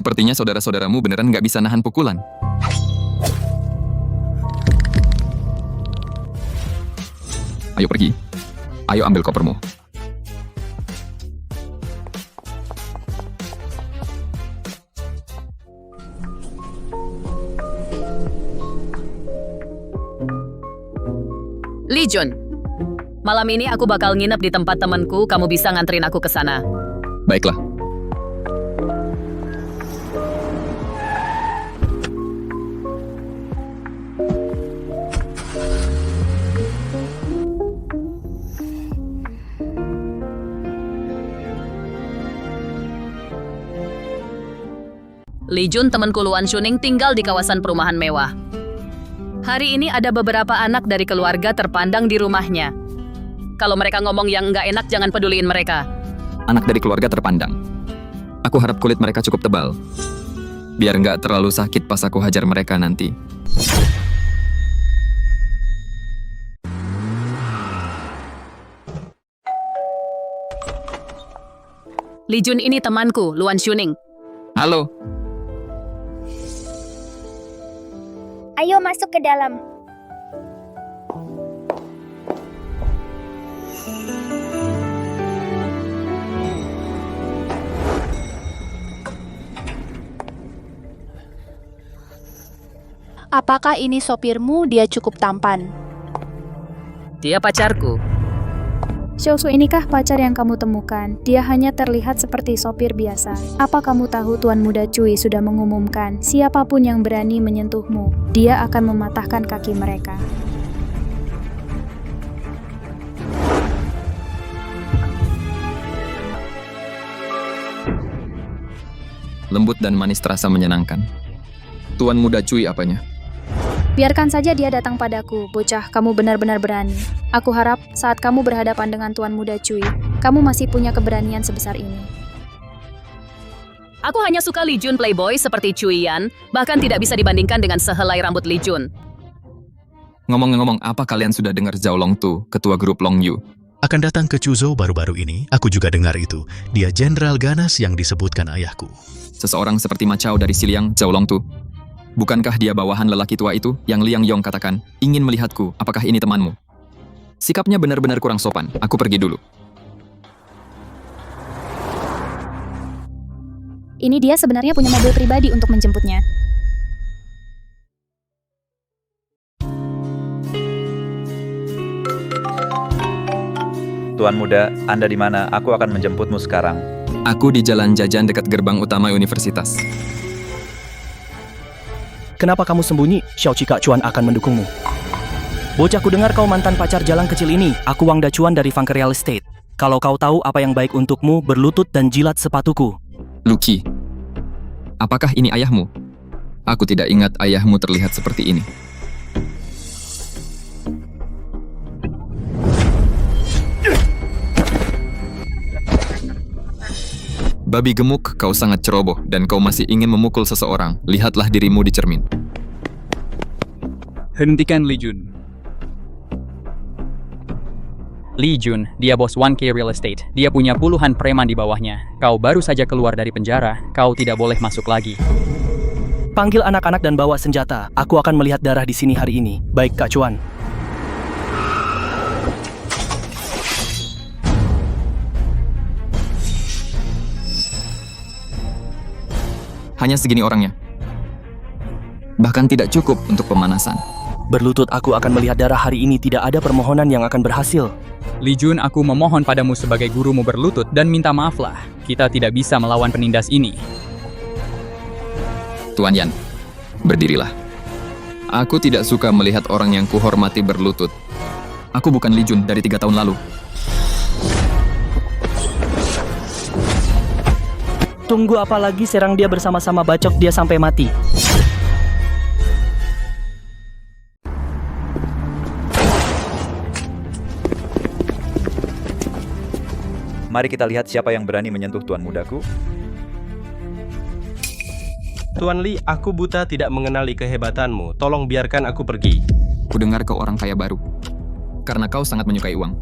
Sepertinya saudara-saudaramu beneran nggak bisa nahan pukulan. Ayo pergi. Ayo ambil kopermu. Lee Jun, malam ini aku bakal nginep di tempat temanku, kamu bisa nganterin aku ke sana. Baiklah. Lee Jun, temanku Luan Shuning, tinggal di kawasan perumahan mewah. Hari ini ada beberapa anak dari keluarga terpandang di rumahnya. Kalau mereka ngomong yang nggak enak, jangan peduliin mereka. Anak dari keluarga terpandang. Aku harap kulit mereka cukup tebal. Biar nggak terlalu sakit pas aku hajar mereka nanti. Lee Jun, ini temanku, Luan Shuning. Halo. Ayo masuk ke dalam. Apakah ini sopirmu? Dia cukup tampan. Dia pacarku. Xiaosu, inikah pacar yang kamu temukan? Dia hanya terlihat seperti sopir biasa. Apa kamu tahu Tuan Muda Cui sudah mengumumkan siapapun yang berani menyentuhmu, dia akan mematahkan kaki mereka. Lembut dan manis terasa menyenangkan. Tuan Muda Cui apanya? Biarkan saja dia datang padaku, bocah, kamu benar-benar berani. Aku harap saat kamu berhadapan dengan Tuan Muda Cui, kamu masih punya keberanian sebesar ini. Aku hanya suka Lee Jun playboy seperti Cui Yan, bahkan tidak bisa dibandingkan dengan sehelai rambut Lee Jun. Ngomong-ngomong, apa kalian sudah dengar Zhao Long Tu, ketua grup Long Yu? Akan datang ke Chuzhou baru-baru ini, aku juga dengar itu. Dia jenderal ganas yang disebutkan ayahku. Seseorang seperti Macau dari Siliang, Zhao Long Tu. Bukankah dia bawahan lelaki tua itu yang Liang Yong katakan, ingin melihatku, apakah ini temanmu? Sikapnya benar-benar kurang sopan, aku pergi dulu. Ini dia sebenarnya punya mobil pribadi untuk menjemputnya. Tuan Muda, Anda di mana? Aku akan menjemputmu sekarang. Aku di jalan jajan dekat gerbang utama universitas. Kenapa kamu sembunyi? Xiao Qi Kak Chuan akan mendukungmu. Bocah, ku dengar kau mantan pacar jalan kecil ini. Aku Wang Dacuan dari Fangke Real Estate. Kalau kau tahu apa yang baik untukmu, berlutut dan jilat sepatuku. Lucky, apakah ini ayahmu? Aku tidak ingat ayahmu terlihat seperti ini. Babi gemuk, kau sangat ceroboh dan kau masih ingin memukul seseorang. Lihatlah dirimu di cermin. Hentikan Lee Jun. Lee Jun, dia bos 1K Real Estate. Dia punya puluhan preman di bawahnya. Kau baru saja keluar dari penjara, kau tidak boleh masuk lagi. Panggil anak-anak dan bawa senjata. Aku akan melihat darah di sini hari ini. Baik, Kak Chuan. Hanya segini orangnya. Bahkan tidak cukup untuk pemanasan. Berlutut, aku akan melihat darah hari ini. Tidak ada permohonan yang akan berhasil. Lee Jun, aku memohon padamu sebagai gurumu berlutut dan minta maaflah. Kita tidak bisa melawan penindas ini. Tuan Yan, berdirilah. Aku tidak suka melihat orang yang kuhormati berlutut. Aku bukan Lee Jun dari 3 tahun lalu. Tunggu apa lagi, serang dia bersama-sama, bacok dia sampai mati. Mari kita lihat siapa yang berani menyentuh Tuan Mudaku. Tuan Li, aku buta tidak mengenali kehebatanmu. Tolong biarkan aku pergi. Kudengar kau orang kaya baru. Karena kau sangat menyukai uang.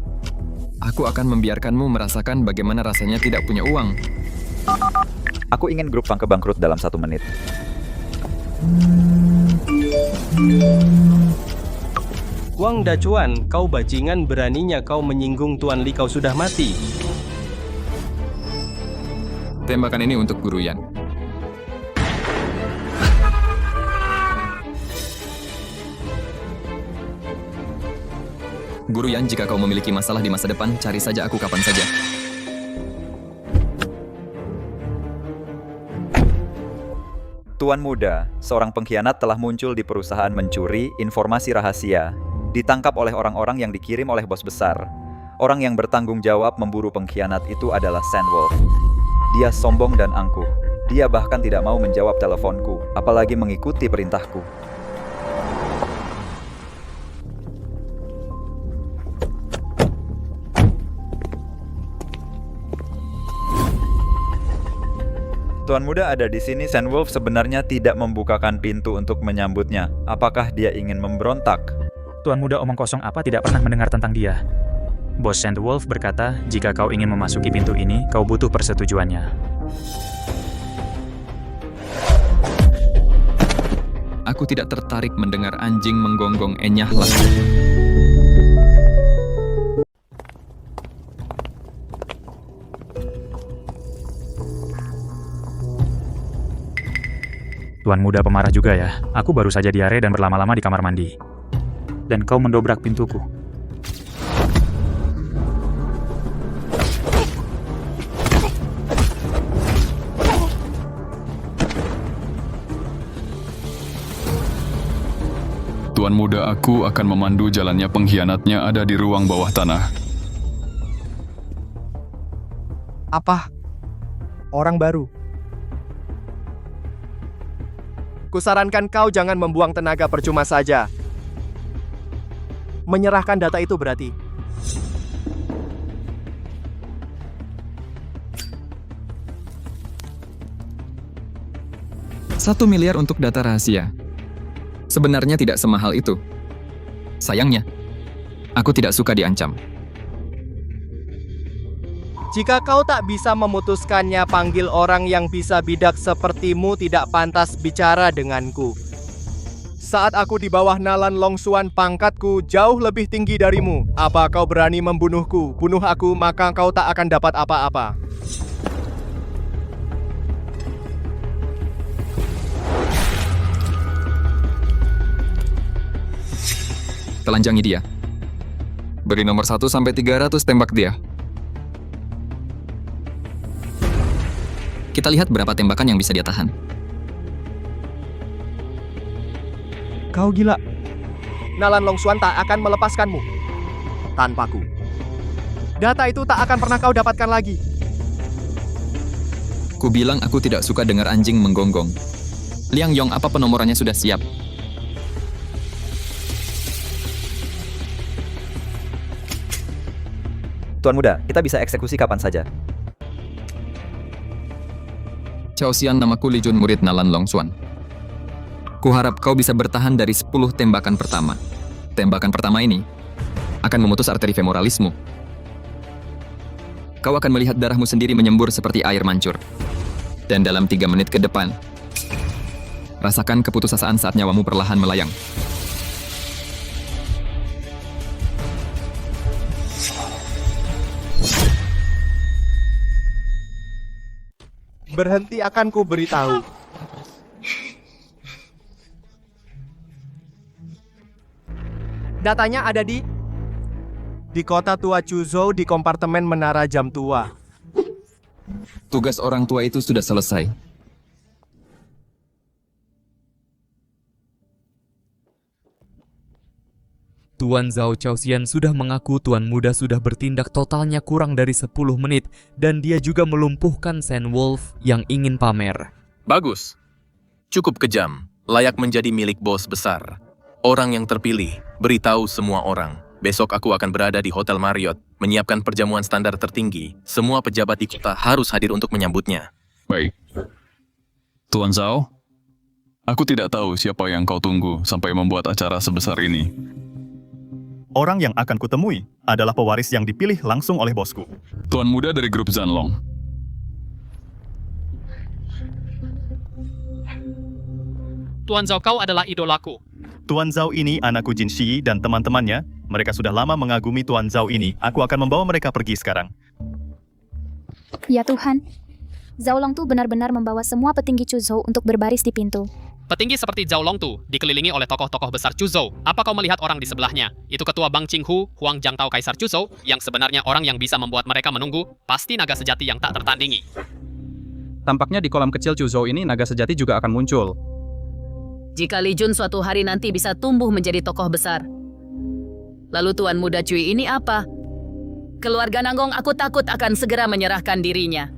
Aku akan membiarkanmu merasakan bagaimana rasanya tidak punya uang. Aku ingin grup Fangke bangkrut dalam 1 menit. Wang Dacuan, kau bajingan, beraninya kau menyinggung Tuan Li, kau sudah mati. Tembakan ini untuk Guru Yan. Guru Yan, jika kau memiliki masalah di masa depan, cari saja aku kapan saja. Tuan muda, seorang pengkhianat telah muncul di perusahaan mencuri informasi rahasia. Ditangkap oleh orang-orang yang dikirim oleh bos besar. Orang yang bertanggung jawab memburu pengkhianat itu adalah Sandwolf. Dia sombong dan angkuh. Dia bahkan tidak mau menjawab teleponku, apalagi mengikuti perintahku. Tuan muda ada di sini. Sandwolf sebenarnya tidak membukakan pintu untuk menyambutnya. Apakah dia ingin memberontak? Tuan muda omong kosong apa tidak pernah mendengar tentang dia. Bos Sandwolf berkata, jika kau ingin memasuki pintu ini, kau butuh persetujuannya. Aku tidak tertarik mendengar anjing menggonggong enyah lagi. Tuan muda pemarah juga ya. Aku baru saja diare dan berlama-lama di kamar mandi. Dan kau mendobrak pintuku. Tuan muda, aku akan memandu jalannya pengkhianatnya ada di ruang bawah tanah. Apa? Orang baru. Kusarankan kau jangan membuang tenaga percuma saja. Menyerahkan data itu berarti. $1 miliar untuk data rahasia. Sebenarnya tidak semahal itu. Sayangnya, aku tidak suka diancam. Jika kau tak bisa memutuskannya, panggil orang yang bisa bidak sepertimu. Tidak pantas bicara denganku. Saat aku di bawah Nalan Longsuan, pangkatku jauh lebih tinggi darimu. Apa kau berani membunuhku? Bunuh aku, maka kau tak akan dapat apa-apa. Telanjangi dia. Beri nomor 1 sampai 300, tembak dia. Kita lihat berapa tembakan yang bisa dia tahan. Kau gila. Nalan Longsuan tak akan melepaskanmu tanpaku. Data itu tak akan pernah kau dapatkan lagi. Ku bilang aku tidak suka dengar anjing menggonggong. Liang Yong, apa penomorannya sudah siap? Tuan muda, kita bisa eksekusi kapan saja. Cao Xian, namaku Li Jun, murid Nalan Longsuan. Kuharap kau bisa bertahan dari 10 tembakan pertama. Tembakan pertama ini akan memutus arteri femoralismu. Kau akan melihat darahmu sendiri menyembur seperti air mancur. Dan dalam 3 menit ke depan, rasakan keputusasaan saat nyawamu perlahan melayang. Berhenti, akan ku beritahu. Datanya ada di kota tua Chuzhou, di kompartemen menara jam tua. Tugas orang tua itu sudah selesai. Tuan Zhao Chaoxian sudah mengaku Tuan Muda sudah bertindak totalnya kurang dari 10 menit dan dia juga melumpuhkan Sandwolf yang ingin pamer. Bagus. Cukup kejam. Layak menjadi milik bos besar. Orang yang terpilih, beritahu semua orang. Besok aku akan berada di Hotel Marriott, menyiapkan perjamuan standar tertinggi. Semua pejabat di kota harus hadir untuk menyambutnya. Baik. Tuan Zhao, aku tidak tahu siapa yang kau tunggu sampai membuat acara sebesar ini. Orang yang akan kutemui adalah pewaris yang dipilih langsung oleh bosku. Tuan muda dari grup Zanlong. Tuan Zhao kau adalah idolaku. Tuan Zhao ini anakku Jin Shi dan teman-temannya. Mereka sudah lama mengagumi Tuan Zhao ini. Aku akan membawa mereka pergi sekarang. Ya Tuhan, Zhao Long Tu benar-benar membawa semua petinggi Chuzhou untuk berbaris di pintu. Petinggi seperti Zhao Long Tu dikelilingi oleh tokoh-tokoh besar Chuzhou. Apa kau melihat orang di sebelahnya? Itu ketua Bang Qinghu, Huang Jiangtao Kaisar Chuzhou, yang sebenarnya orang yang bisa membuat mereka menunggu, pasti naga sejati yang tak tertandingi. Tampaknya di kolam kecil Chuzhou ini naga sejati juga akan muncul. Jika Li Jun suatu hari nanti bisa tumbuh menjadi tokoh besar. Lalu Tuan Muda Cui ini apa? Keluarga Nanggong aku takut akan segera menyerahkan dirinya.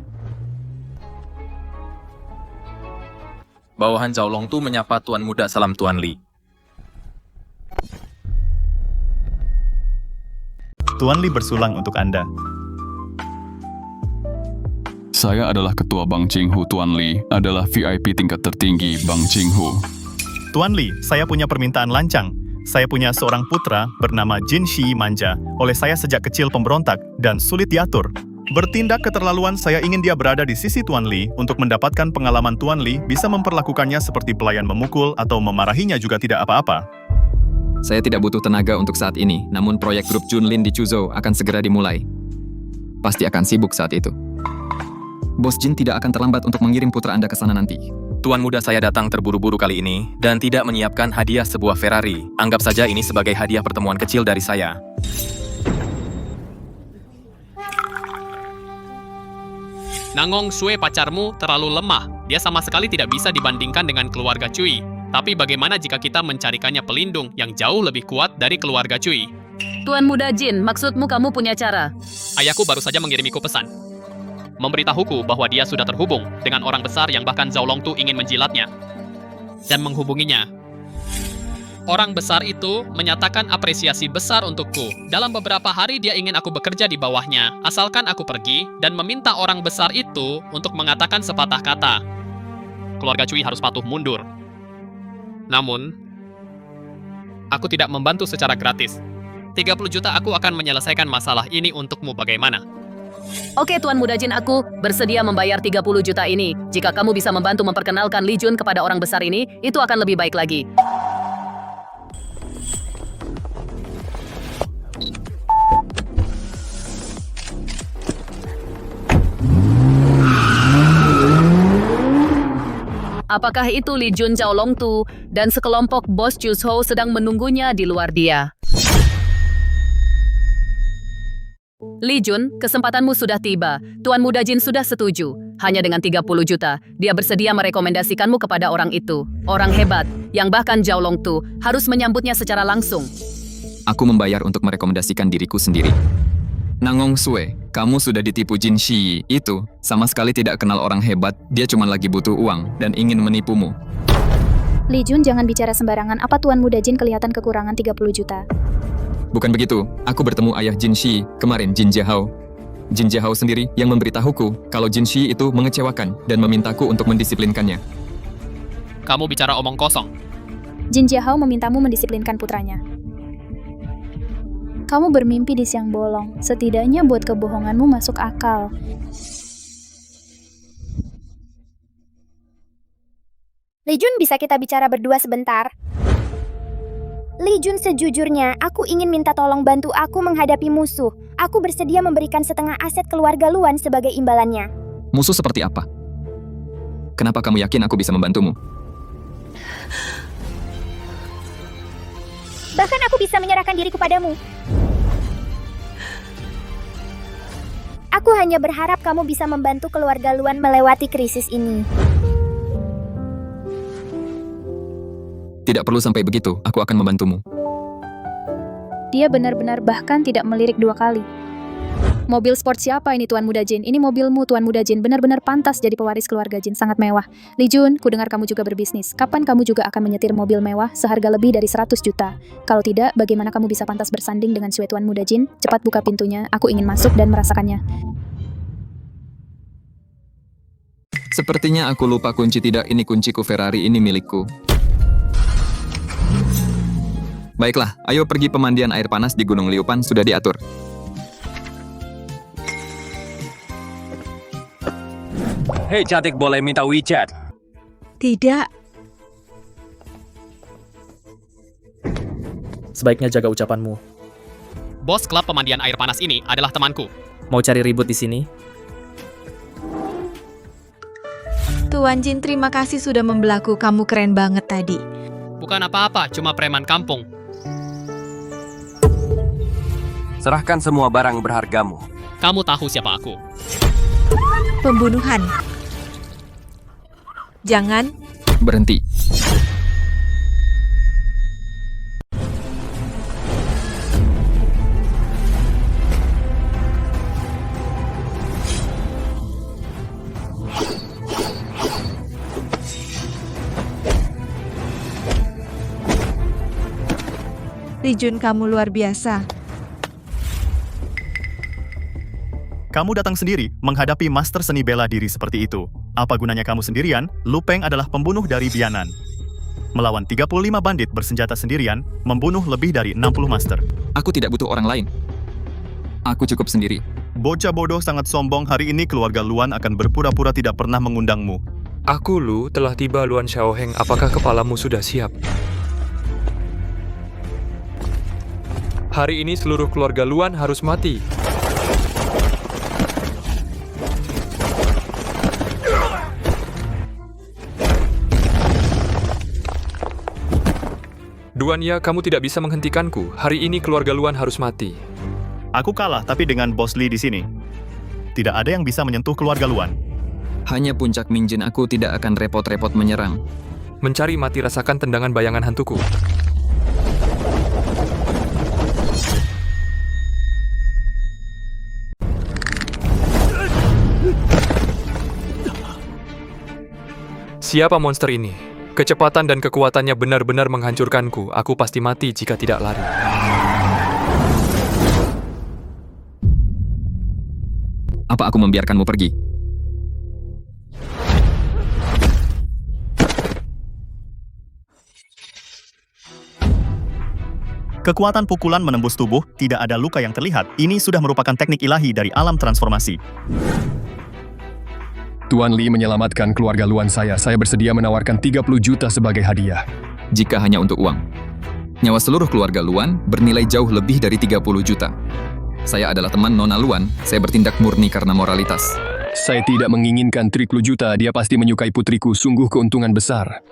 Bawahan Zhao Long Tu menyapa Tuan Muda Salam Tuan Li. Tuan Li bersulang untuk Anda. Saya adalah Ketua Bang Qinghu. Tuan Li adalah VIP tingkat tertinggi Bang Qinghu. Tuan Li, saya punya permintaan lancang. Saya punya seorang putra bernama Jin Shi manja. Oleh saya sejak kecil pemberontak dan sulit diatur. Bertindak keterlaluan, saya ingin dia berada di sisi Tuan Li untuk mendapatkan pengalaman Tuan Li bisa memperlakukannya seperti pelayan memukul atau memarahinya juga tidak apa-apa. Saya tidak butuh tenaga untuk saat ini, namun proyek grup Junlin di Chuzhou akan segera dimulai. Pasti akan sibuk saat itu. Bos Jin tidak akan terlambat untuk mengirim putra Anda ke sana nanti. Tuan Muda saya datang terburu-buru kali ini dan tidak menyiapkan hadiah sebuah Ferrari. Anggap saja ini sebagai hadiah pertemuan kecil dari saya. Nanggong Sue pacarmu terlalu lemah. Dia sama sekali tidak bisa dibandingkan dengan keluarga Cui. Tapi bagaimana jika kita mencarikannya pelindung yang jauh lebih kuat dari keluarga Cui? Tuan Muda Jin, maksudmu kamu punya cara? Ayahku baru saja mengirimiku pesan. Memberitahuku bahwa dia sudah terhubung dengan orang besar yang bahkan Zhao Long Tu ingin menjilatnya. Dan menghubunginya. Orang besar itu menyatakan apresiasi besar untukku. Dalam beberapa hari dia ingin aku bekerja di bawahnya, asalkan aku pergi dan meminta orang besar itu untuk mengatakan sepatah kata. Keluarga Cui harus patuh mundur. Namun, aku tidak membantu secara gratis. 30 juta aku akan menyelesaikan masalah ini untukmu bagaimana? Oke Tuan Muda Jin, aku bersedia membayar 30 juta ini. Jika kamu bisa membantu memperkenalkan Li Jun kepada orang besar ini, itu akan lebih baik lagi. Apakah itu Li Jun Zhao Long Tu dan sekelompok bos Chuzhou sedang menunggunya di luar dia? Li Jun, kesempatanmu sudah tiba. Tuan Muda Jin sudah setuju. Hanya dengan 30 juta, dia bersedia merekomendasikanmu kepada orang itu. Orang hebat, yang bahkan Zhao Long Tu harus menyambutnya secara langsung. Aku membayar untuk merekomendasikan diriku sendiri. Nanggong Sue, kamu sudah ditipu Jin Shi. Itu sama sekali tidak kenal orang hebat. Dia cuma lagi butuh uang dan ingin menipumu. Li Jun, jangan bicara sembarangan. Apa Tuan Muda Jin kelihatan kekurangan 30 juta? Bukan begitu, aku bertemu ayah Jin Shi kemarin, Jin Jiahao. Jin Jiahao sendiri yang memberitahuku kalau Jin Shi itu mengecewakan dan memintaku untuk mendisiplinkannya. Kamu bicara omong kosong. Jin Jiahao memintamu mendisiplinkan putranya. Kamu bermimpi di siang bolong. Setidaknya buat kebohonganmu masuk akal. Li Jun, bisa kita bicara berdua sebentar? Li Jun, sejujurnya, aku ingin minta tolong bantu aku menghadapi musuh. Aku bersedia memberikan setengah aset keluarga Luan sebagai imbalannya. Musuh seperti apa? Kenapa kamu yakin aku bisa membantumu? Bahkan aku bisa menyerahkan diriku padamu. Aku hanya berharap kamu bisa membantu keluarga Luan melewati krisis ini. Tidak perlu sampai begitu, aku akan membantumu. Dia benar-benar bahkan tidak melirik 2 kali. Mobil sport siapa ini Tuan Muda Jin? Ini mobilmu Tuan Muda Jin, benar-benar pantas jadi pewaris keluarga Jin, sangat mewah. Li Jun, kudengar kamu juga berbisnis. Kapan kamu juga akan menyetir mobil mewah seharga lebih dari 100 juta? Kalau tidak, bagaimana kamu bisa pantas bersanding dengan Sue Tuan Muda Jin? Cepat buka pintunya, aku ingin masuk dan merasakannya. Sepertinya aku lupa kunci. Tidak, ini kunciku. Ferrari ini milikku. Baiklah, ayo pergi. Pemandian air panas di Gunung Liupan sudah diatur. Hei cantik, boleh minta WeChat? Tidak. Sebaiknya jaga ucapanmu. Bos klub pemandian air panas ini adalah temanku. Mau cari ribut di sini? Tuan Jin, terima kasih sudah membelaku. Kamu keren banget tadi. Bukan apa-apa, cuma preman kampung. Serahkan semua barang berhargamu. Kamu tahu siapa aku. Pembunuhan. Jangan. Berhenti. Li Jun, kamu luar biasa. Kamu datang sendiri menghadapi master seni bela diri seperti itu. Apa gunanya kamu sendirian? Lu Peng adalah pembunuh dari Bianan. Melawan 35 bandit bersenjata sendirian, membunuh lebih dari 60 master. Aku tidak butuh orang lain. Aku cukup sendiri. Bocah bodoh sangat sombong. Hari ini keluarga Luan akan berpura-pura tidak pernah mengundangmu. Aku Lu telah tiba Luan Xiaoheng. Apakah kepalamu sudah siap? Hari ini seluruh keluarga Luan harus mati. Duanya, kamu tidak bisa menghentikanku. Hari ini keluarga Luan harus mati. Aku kalah, tapi dengan Bos Li di sini. Tidak ada yang bisa menyentuh keluarga Luan. Hanya puncak Mingjin, aku tidak akan repot-repot menyerang. Mencari mati, rasakan tendangan bayangan hantuku. Siapa monster ini? Kecepatan dan kekuatannya benar-benar menghancurkanku. Aku pasti mati jika tidak lari. Apa aku membiarkanmu pergi? Kekuatan pukulan menembus tubuh, tidak ada luka yang terlihat. Ini sudah merupakan teknik ilahi dari alam transformasi. Tuan Li menyelamatkan keluarga Luan saya. Saya bersedia menawarkan 30 juta sebagai hadiah. Jika hanya untuk uang. Nyawa seluruh keluarga Luan bernilai jauh lebih dari 30 juta. Saya adalah teman Nona Luan. Saya bertindak murni karena moralitas. Saya tidak menginginkan 30 juta. Dia pasti menyukai putriku. Sungguh keuntungan besar.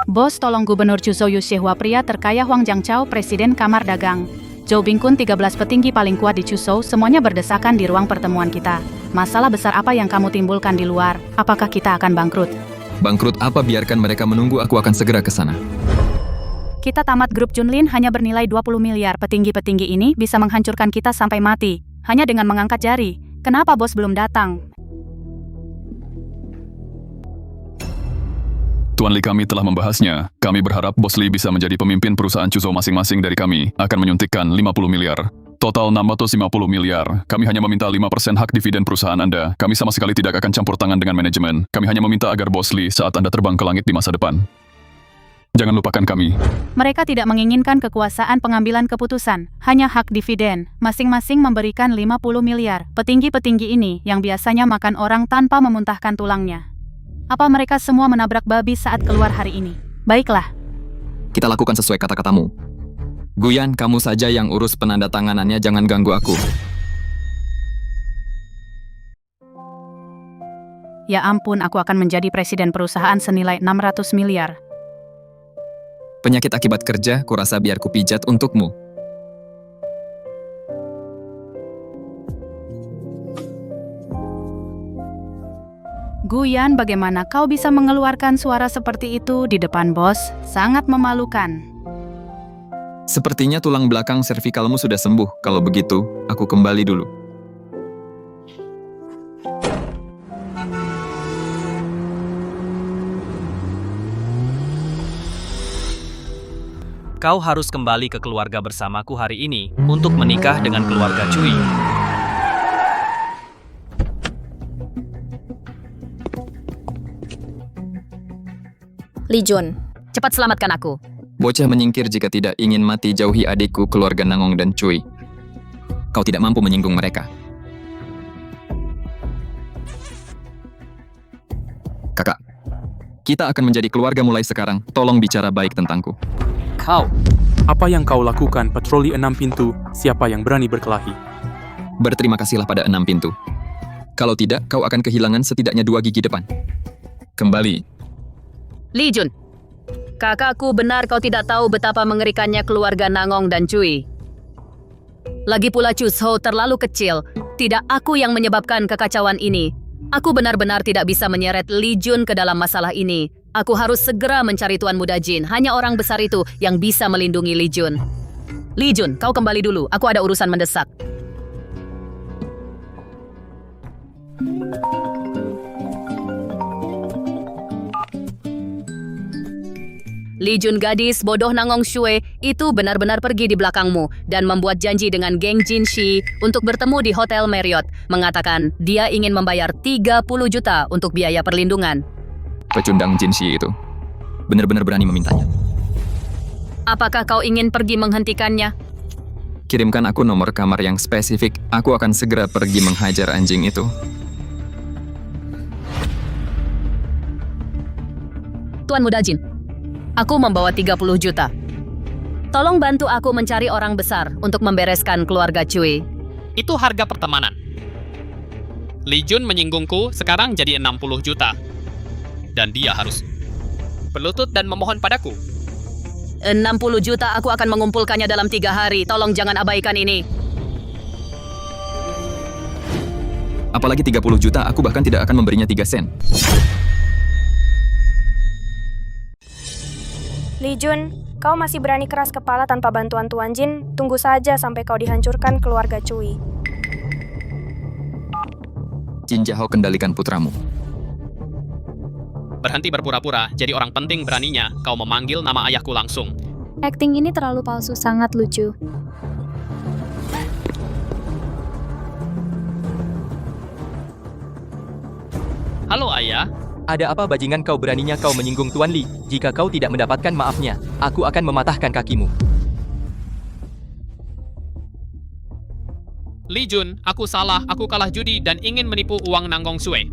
Bos, tolong Gubernur Chuzhou Yushihua pria terkaya Huang Jiangchao, Presiden Kamar Dagang. Zhou Bingkun, 13 petinggi paling kuat di Chuzhou, semuanya berdesakan di ruang pertemuan kita. Masalah besar apa yang kamu timbulkan di luar? Apakah kita akan bangkrut? Bangkrut apa? Biarkan mereka menunggu, aku akan segera ke sana. Kita tamat grup Junlin hanya bernilai 20 miliar. Petinggi-petinggi ini bisa menghancurkan kita sampai mati. Hanya dengan mengangkat jari. Kenapa bos belum datang? Tuan Li, kami telah membahasnya. Kami berharap Bos Li bisa menjadi pemimpin perusahaan Chuzhou. Masing-masing dari kami akan menyuntikkan 50 miliar. Total 650 miliar. Kami hanya meminta 5% hak dividen perusahaan Anda. Kami sama sekali tidak akan campur tangan dengan manajemen. Kami hanya meminta agar Bos Li saat Anda terbang ke langit di masa depan. Jangan lupakan kami. Mereka tidak menginginkan kekuasaan pengambilan keputusan, hanya hak dividen. Masing-masing memberikan 50 miliar. Petinggi-petinggi ini yang biasanya makan orang tanpa memuntahkan tulangnya. Apa mereka semua menabrak babi saat keluar hari ini? Baiklah. Kita lakukan sesuai kata-katamu. Guyan, kamu saja yang urus penandatanganannya, jangan ganggu aku. Ya ampun, aku akan menjadi presiden perusahaan senilai 600 miliar. Penyakit akibat kerja, kurasa biar kupijat untukmu. Guyan, bagaimana kau bisa mengeluarkan suara seperti itu di depan bos? Sangat memalukan. Sepertinya tulang belakang servikalmu sudah sembuh. Kalau begitu, aku kembali dulu. Kau harus kembali ke keluarga bersamaku hari ini untuk menikah dengan keluarga Cui. Li Jun, cepat selamatkan aku. Bocah menyingkir jika tidak ingin mati. Jauhi adikku, keluarga Nangong dan Cui. Kau tidak mampu menyinggung mereka. Kakak, Kita akan menjadi keluarga mulai sekarang. Tolong bicara baik tentangku. Kau. Apa yang kau lakukan patroli 6 pintu? Siapa yang berani berkelahi? Berterima kasihlah pada 6 pintu. Kalau tidak, kau akan kehilangan setidaknya 2 gigi depan. Kembali. Li Jun, kakakku benar kau tidak tahu betapa mengerikannya keluarga Nangong dan Cui. Lagi pula Chuzhou terlalu kecil. Tidak aku yang menyebabkan kekacauan ini. Aku benar-benar tidak bisa menyeret Li Jun ke dalam masalah ini. Aku harus segera mencari Tuan Muda Jin. Hanya orang besar itu yang bisa melindungi Li Jun. Li Jun, kau kembali dulu. Aku ada urusan mendesak. Li Jun gadis bodoh Nangong Shui itu benar-benar pergi di belakangmu dan membuat janji dengan geng Jin Shi untuk bertemu di Hotel Marriott, mengatakan dia ingin membayar 30 juta untuk biaya perlindungan. Pecundang Jin Shi itu benar-benar berani memintanya. Apakah kau ingin pergi menghentikannya? Kirimkan aku nomor kamar yang spesifik. Aku akan segera pergi menghajar anjing itu. Tuan Muda Jin, aku membawa 30 juta. Tolong bantu aku mencari orang besar untuk membereskan keluarga Cui. Itu harga pertemanan. Li Jun menyinggungku, sekarang jadi 60 juta. Dan dia harus berlutut dan memohon padaku. 60 juta aku akan mengumpulkannya dalam 3 hari. Tolong jangan abaikan ini. Apalagi 30 juta, aku bahkan tidak akan memberinya 3 sen. Li Jun, kau masih berani keras kepala tanpa bantuan Tuan Jin? Tunggu saja sampai kau dihancurkan keluarga Cui. Jin Jahou, kendalikan putramu. Berhenti berpura-pura, jadi orang penting beraninya kau memanggil nama ayahku langsung. Akting ini terlalu palsu, sangat lucu. Halo ayah. Ada apa bajingan kau beraninya kau menyinggung Tuan Li? Jika kau tidak mendapatkan maafnya, aku akan mematahkan kakimu. Li Jun, aku salah, aku kalah judi dan ingin menipu uang Nangong Shui.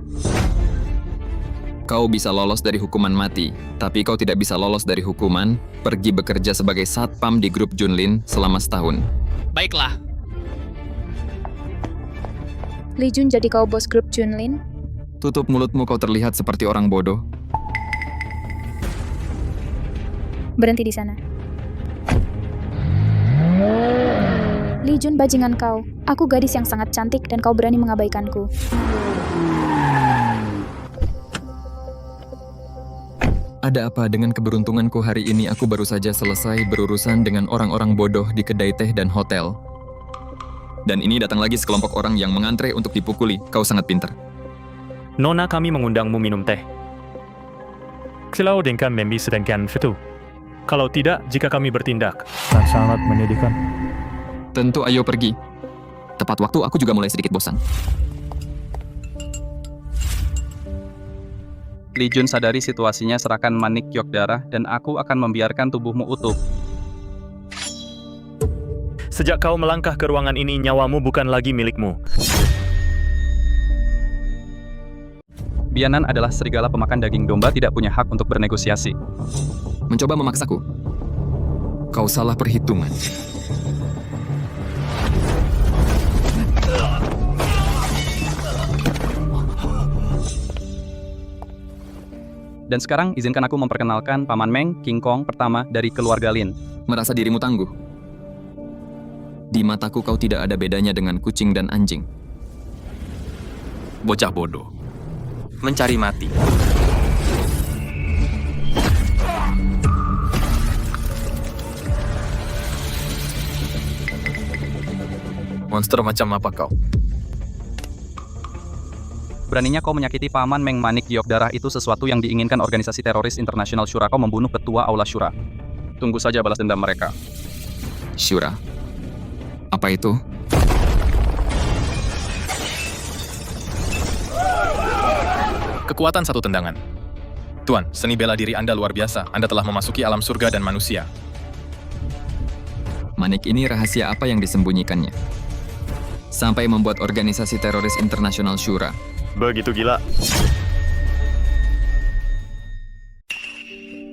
Kau bisa lolos dari hukuman mati, tapi kau tidak bisa lolos dari hukuman pergi bekerja sebagai satpam di grup Junlin selama setahun. Baiklah. Li Jun jadi kau bos grup Junlin? Tutup mulutmu, kau terlihat seperti orang bodoh. Berhenti di sana. Li Jun, bajingan kau. Aku gadis yang sangat cantik dan kau berani mengabaikanku. Ada apa dengan keberuntunganku hari ini? Aku baru saja selesai berurusan dengan orang-orang bodoh di kedai teh dan hotel. Dan ini datang lagi sekelompok orang yang mengantre untuk dipukuli. Kau sangat pintar. Nona, kami mengundangmu minum teh. Silau dengan membi sedangkan itu. Kalau tidak, jika kami bertindak, sangat menyedihkan. Tentu, ayo pergi. Tepat waktu, aku juga mulai sedikit bosan. Li Jun sadari situasinya, serahkan manik giok darah dan aku akan membiarkan tubuhmu utuh. Sejak kau melangkah ke ruangan ini, nyawamu bukan lagi milikmu. Bianan adalah serigala pemakan daging domba, tidak punya hak untuk bernegosiasi. Mencoba memaksaku. Kau salah perhitungan. Dan sekarang izinkan aku memperkenalkan Paman Meng, King Kong pertama dari keluarga Lin. Merasa dirimu tangguh? Di mataku kau tidak ada bedanya dengan kucing dan anjing. Bocah bodoh. Mencari mati. Monster macam apa kau? Beraninya kau menyakiti Paman Meng Manik giok darah, itu sesuatu yang diinginkan organisasi teroris internasional Syura. Kau membunuh ketua Aula Syura. Tunggu saja balas dendam mereka. Syura? Apa itu? Kekuatan satu tendangan. Tuan, seni bela diri Anda luar biasa. Anda telah memasuki alam surga dan manusia. Manik ini rahasia apa yang disembunyikannya? Sampai membuat organisasi teroris internasional Syura. Begitu gila.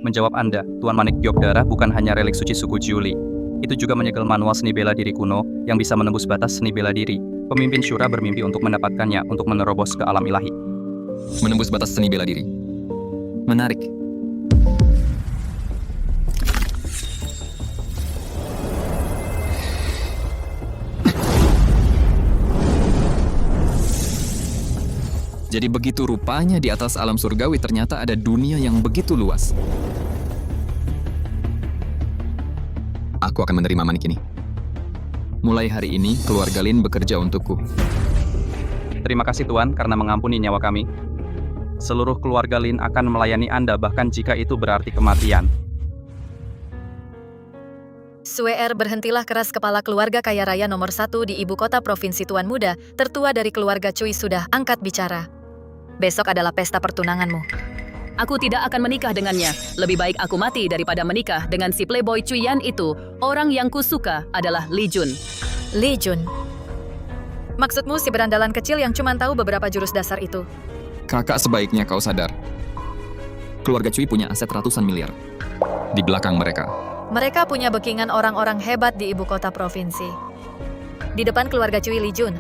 menjawab Anda. Tuan Manik Giok Darah bukan hanya relik suci suku Jiuli. Itu juga menyegel manual seni bela diri kuno yang bisa menembus batas seni bela diri. Pemimpin Syura bermimpi untuk mendapatkannya untuk menerobos ke alam ilahi. Menembus batas seni bela diri. Menarik. Jadi begitu rupanya di atas alam surgawi ternyata ada dunia yang begitu luas. Aku akan menerima manik ini. Mulai hari ini, keluarga Lin bekerja untukku. Terima kasih Tuan karena mengampuni nyawa kami. Seluruh keluarga Lin akan melayani Anda bahkan jika itu berarti kematian. Suer, berhentilah keras kepala keluarga kaya raya nomor 1 di ibu kota provinsi Tuan Muda, tertua dari keluarga Cui sudah angkat bicara. Besok adalah pesta pertunanganmu. Aku tidak akan menikah dengannya. Lebih baik aku mati daripada menikah dengan si playboy Cuiyan itu. Orang yang kusuka adalah Li Jun. Li Jun? Maksudmu si berandalan kecil yang cuma tahu beberapa jurus dasar itu? Kakak, sebaiknya kau sadar. Keluarga Cui punya aset ratusan miliar. Di belakang mereka. Mereka punya backingan orang-orang hebat di ibu kota provinsi. Di depan keluarga Cui Li Jun.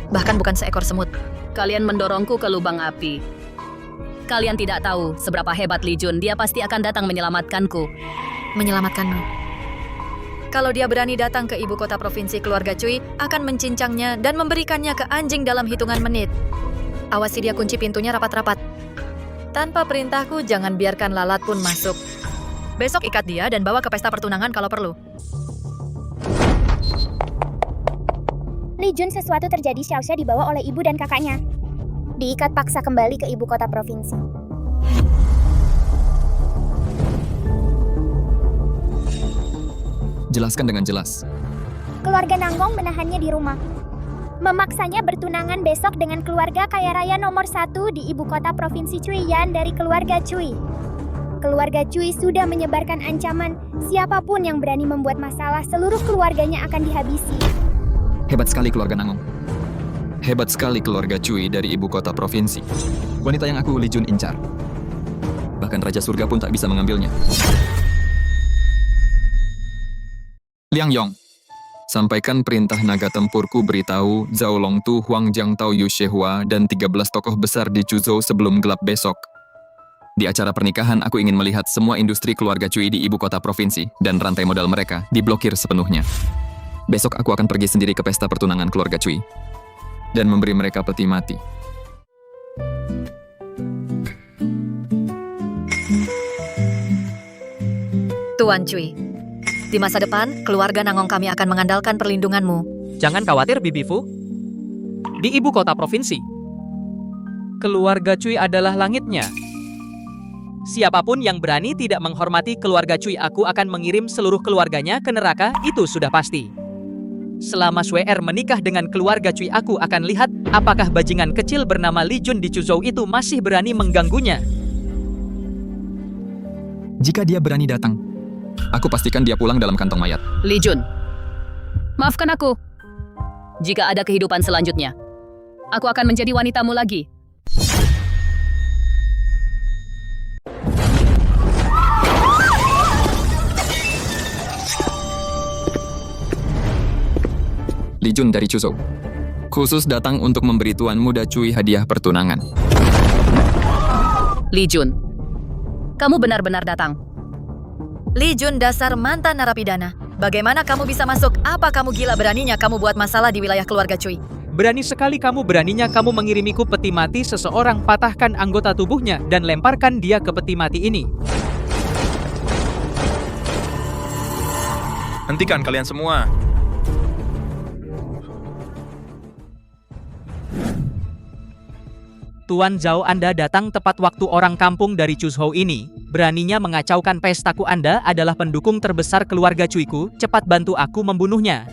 Bahkan bukan seekor semut. Kalian mendorongku ke lubang api. Kalian tidak tahu seberapa hebat Li Jun. Dia pasti akan datang menyelamatkanku. Menyelamatkanmu? Kalau dia berani datang ke ibu kota provinsi, keluarga Cui akan mencincangnya dan memberikannya ke anjing dalam hitungan menit. Awasi dia kunci pintunya rapat-rapat. Tanpa perintahku, jangan biarkan lalat pun masuk. Besok ikat dia dan bawa ke pesta pertunangan kalau perlu. Li Jun, sesuatu terjadi. Xiaoxia dibawa oleh ibu dan kakaknya. Diikat paksa kembali ke ibu kota provinsi. Jelaskan dengan jelas. Keluarga Nanggong menahannya di rumah. Memaksanya bertunangan besok dengan keluarga kaya raya nomor 1 di ibu kota provinsi Cuiyan dari keluarga Cui. Keluarga Cui sudah menyebarkan ancaman. Siapapun yang berani membuat masalah, seluruh keluarganya akan dihabisi. Hebat sekali keluarga Nanggong. Hebat sekali keluarga Cui dari ibu kota provinsi. Wanita yang aku Li Jun incar. Bahkan Raja Surga pun tak bisa mengambilnya. Liang Yong, sampaikan perintah naga tempurku beritahu Zhao Longtu, Huang Jiangtao, Yu Shehua, dan 13 tokoh besar di Chuzhou sebelum gelap besok. Di acara pernikahan, aku ingin melihat semua industri keluarga Cui di ibu kota provinsi dan rantai modal mereka diblokir sepenuhnya. Besok aku akan pergi sendiri ke pesta pertunangan keluarga Cui dan memberi mereka peti mati. Tuan Cui, di masa depan, keluarga Nanggong kami akan mengandalkan perlindunganmu. Jangan khawatir, Bibi Fu. Di ibu kota provinsi, keluarga Cui adalah langitnya. Siapapun yang berani tidak menghormati keluarga Cui, aku akan mengirim seluruh keluarganya ke neraka, itu sudah pasti. Selama Suer menikah dengan keluarga Cui, aku akan lihat apakah bajingan kecil bernama Li Jun di Chuzhou itu masih berani mengganggunya. Jika dia berani datang, aku pastikan dia pulang dalam kantong mayat. Li Jun, maafkan aku. Jika ada kehidupan selanjutnya, aku akan menjadi wanitamu lagi. Li Jun dari Chuzhou, khusus datang untuk memberi Tuan Muda Cui hadiah pertunangan. Li Jun, kamu benar-benar datang. Li Jun, dasar mantan narapidana. Bagaimana kamu bisa masuk? Apa kamu gila? Beraninya kamu buat masalah di wilayah keluarga Cui? Berani sekali kamu, beraninya kamu mengirimiku peti mati seseorang. Patahkan anggota tubuhnya dan lemparkan dia ke peti mati ini. Hentikan kalian semua. Tuan Zhao, Anda datang tepat waktu. Orang kampung dari Chuzhou ini beraninya mengacaukan pestaku. Anda adalah pendukung terbesar keluarga Cuiku. Cepat bantu aku membunuhnya.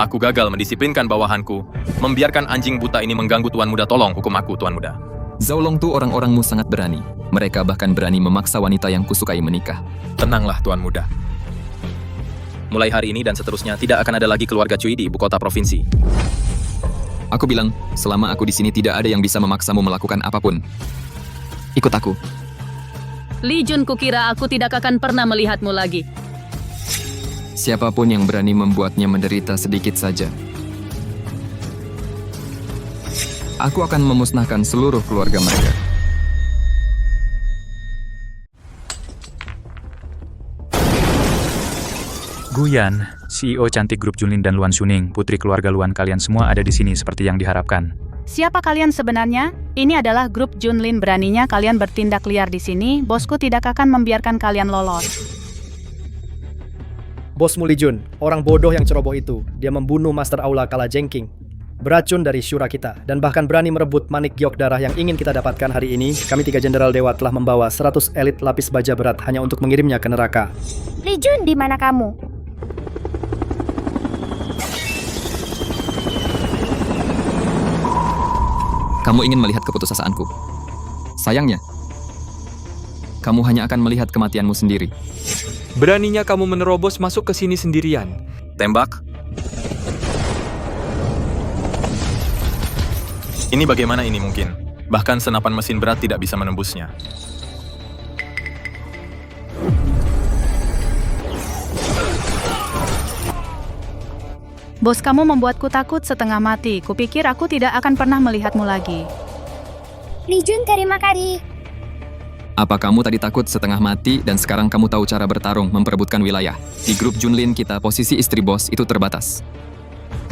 Aku gagal mendisiplinkan bawahanku. Membiarkan anjing buta ini mengganggu Tuan Muda. Tolong hukum aku, Tuan Muda. Zhao Longtu, orang-orangmu sangat berani. Mereka bahkan berani memaksa wanita yang kusukai menikah. Tenanglah, Tuan Muda. Mulai hari ini dan seterusnya, tidak akan ada lagi keluarga Cui di ibu kota provinsi. Aku bilang, selama aku di sini tidak ada yang bisa memaksamu melakukan apapun. Ikut aku. Li Jun, kukira aku tidak akan pernah melihatmu lagi. Siapapun yang berani membuatnya menderita sedikit saja, aku akan memusnahkan seluruh keluarga mereka. Guyan, CEO cantik grup Junlin dan Luan Suning, putri keluarga Luan, kalian semua ada di sini seperti yang diharapkan. Siapa kalian sebenarnya? Ini adalah grup Junlin. Beraninya kalian bertindak liar di sini. Bosku tidak akan membiarkan kalian lolos. Bosmu Li Jun, orang bodoh yang ceroboh itu. Dia membunuh Master Aula Kala Jengking, beracun dari syura kita, dan bahkan berani merebut manik giok darah yang ingin kita dapatkan hari ini. Kami 3 jenderal dewa telah membawa 100 elit lapis baja berat hanya untuk mengirimnya ke neraka. Li Jun, di mana kamu? Kamu ingin melihat keputusasaanku. Sayangnya, kamu hanya akan melihat kematianmu sendiri. Beraninya kamu menerobos masuk ke sini sendirian. Tembak. Ini bagaimana ini mungkin? Bahkan senapan mesin berat tidak bisa menembusnya. Bos kamu membuatku takut setengah mati. Kupikir aku tidak akan pernah melihatmu lagi. Li Jun, terima kasih. Apa kamu tadi takut setengah mati dan sekarang kamu tahu cara bertarung memperebutkan wilayah? Di grup Junlin kita posisi istri bos itu terbatas.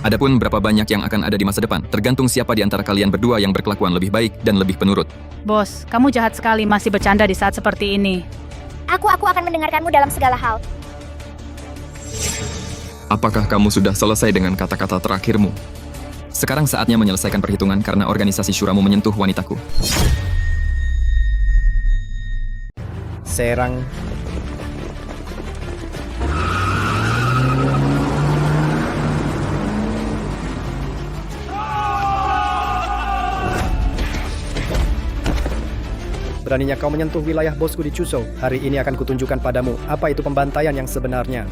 Adapun berapa banyak yang akan ada di masa depan, tergantung siapa di antara kalian berdua yang berkelakuan lebih baik dan lebih penurut. Bos, kamu jahat sekali masih bercanda di saat seperti ini. Aku akan mendengarkanmu dalam segala hal. Apakah kamu sudah selesai dengan kata-kata terakhirmu? Sekarang saatnya menyelesaikan perhitungan karena organisasi syuramu menyentuh wanitaku. Serang. Beraninya kau menyentuh wilayah bosku di Chuzhou. Hari ini akan kutunjukkan padamu apa itu pembantaian yang sebenarnya.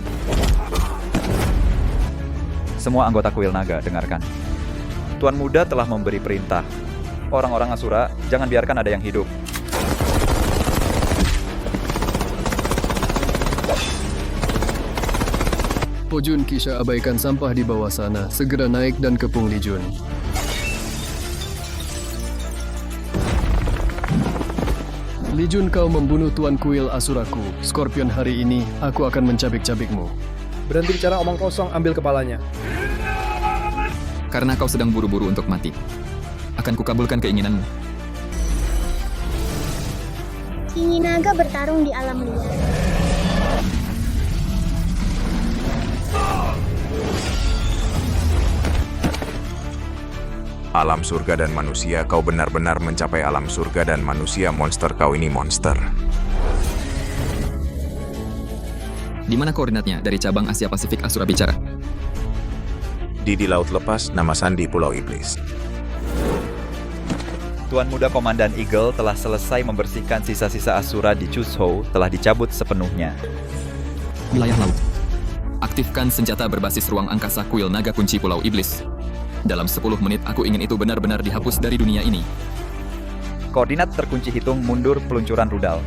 Semua anggota kuil naga, dengarkan. Tuan Muda telah memberi perintah. Orang-orang Asura, jangan biarkan ada yang hidup. Pojun Kisha abaikan sampah di bawah sana. Segera naik dan kepung Li Jun. Li Jun, kau membunuh Tuan Kuil Asuraku. Scorpion, hari ini aku akan mencabik-cabikmu. Berhenti bicara omong kosong, ambil kepalanya. Karena kau sedang buru-buru untuk mati, akan kukabulkan keinginanmu. Singi naga bertarung di alam liar. Alam surga dan manusia, kau benar-benar mencapai alam surga dan manusia. Monster, kau ini monster. Di mana koordinatnya dari cabang Asia Pasifik Asura bicara? Di Laut Lepas, nama Sandi Pulau Iblis. Tuan Muda Komandan Eagle telah selesai membersihkan sisa-sisa Asura di Chuzhou, telah dicabut sepenuhnya. Wilayah laut. Aktifkan senjata berbasis ruang angkasa kuil naga kunci Pulau Iblis. Dalam 10 menit aku ingin itu benar-benar dihapus dari dunia ini. Koordinat terkunci, hitung mundur peluncuran rudal.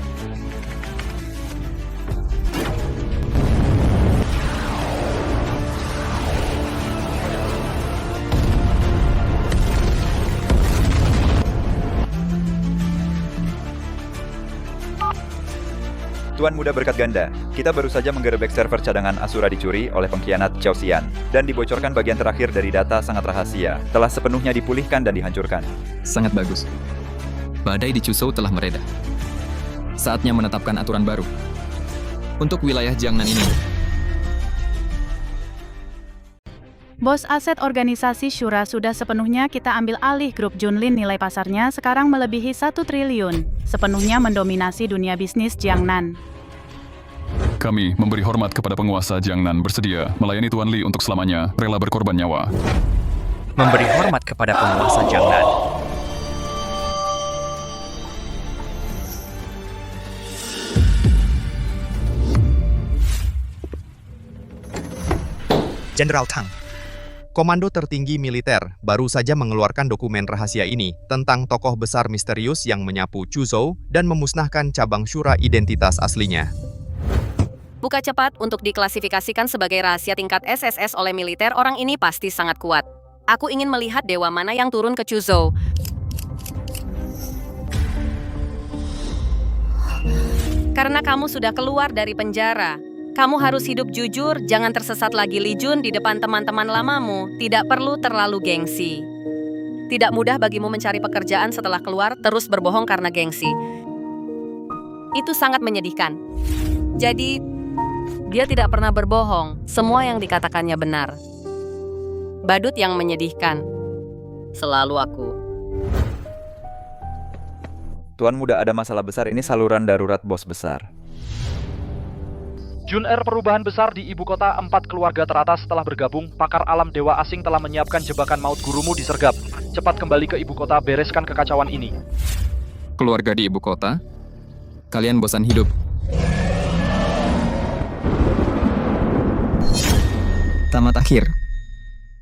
Tuan Muda berkat ganda, kita baru saja menggerebek server cadangan Asura dicuri oleh pengkhianat Chao Xian, dan dibocorkan bagian terakhir dari data sangat rahasia, telah sepenuhnya dipulihkan dan dihancurkan. Sangat bagus. Badai di Chuzhou telah mereda. Saatnya menetapkan aturan baru untuk wilayah Jiangnan ini. Bos, aset organisasi Syura sudah sepenuhnya kita ambil alih. Grup Junlin nilai pasarnya sekarang melebihi 1 triliun, sepenuhnya mendominasi dunia bisnis Jiangnan. Kami memberi hormat kepada penguasa Jiangnan, bersedia melayani Tuan Li untuk selamanya, rela berkorban nyawa. Memberi hormat kepada penguasa Jiangnan. Jenderal Tang, Komando tertinggi militer baru saja mengeluarkan dokumen rahasia ini tentang tokoh besar misterius yang menyapu Chuzhou dan memusnahkan cabang syura identitas aslinya. Buka cepat untuk diklasifikasikan sebagai rahasia tingkat SSS oleh militer. Orang ini pasti sangat kuat. Aku ingin melihat dewa mana yang turun ke Chuzhou. Karena kamu sudah keluar dari penjara, kamu harus hidup jujur, jangan tersesat lagi Li Jun di depan teman-teman lamamu. Tidak perlu terlalu gengsi. Tidak mudah bagimu mencari pekerjaan setelah keluar, terus berbohong karena gengsi. Itu sangat menyedihkan. Jadi, dia tidak pernah berbohong. Semua yang dikatakannya benar. Badut yang menyedihkan. Selalu aku. Tuan Muda, ada masalah besar, ini saluran darurat bos besar. Jun R, perubahan besar di ibu kota. 4 keluarga teratas telah bergabung. Pakar alam dewa asing telah menyiapkan jebakan maut gurumu disergap. Cepat kembali ke ibu kota, bereskan kekacauan ini. Keluarga di ibu kota? Kalian bosan hidup? Tamat akhir.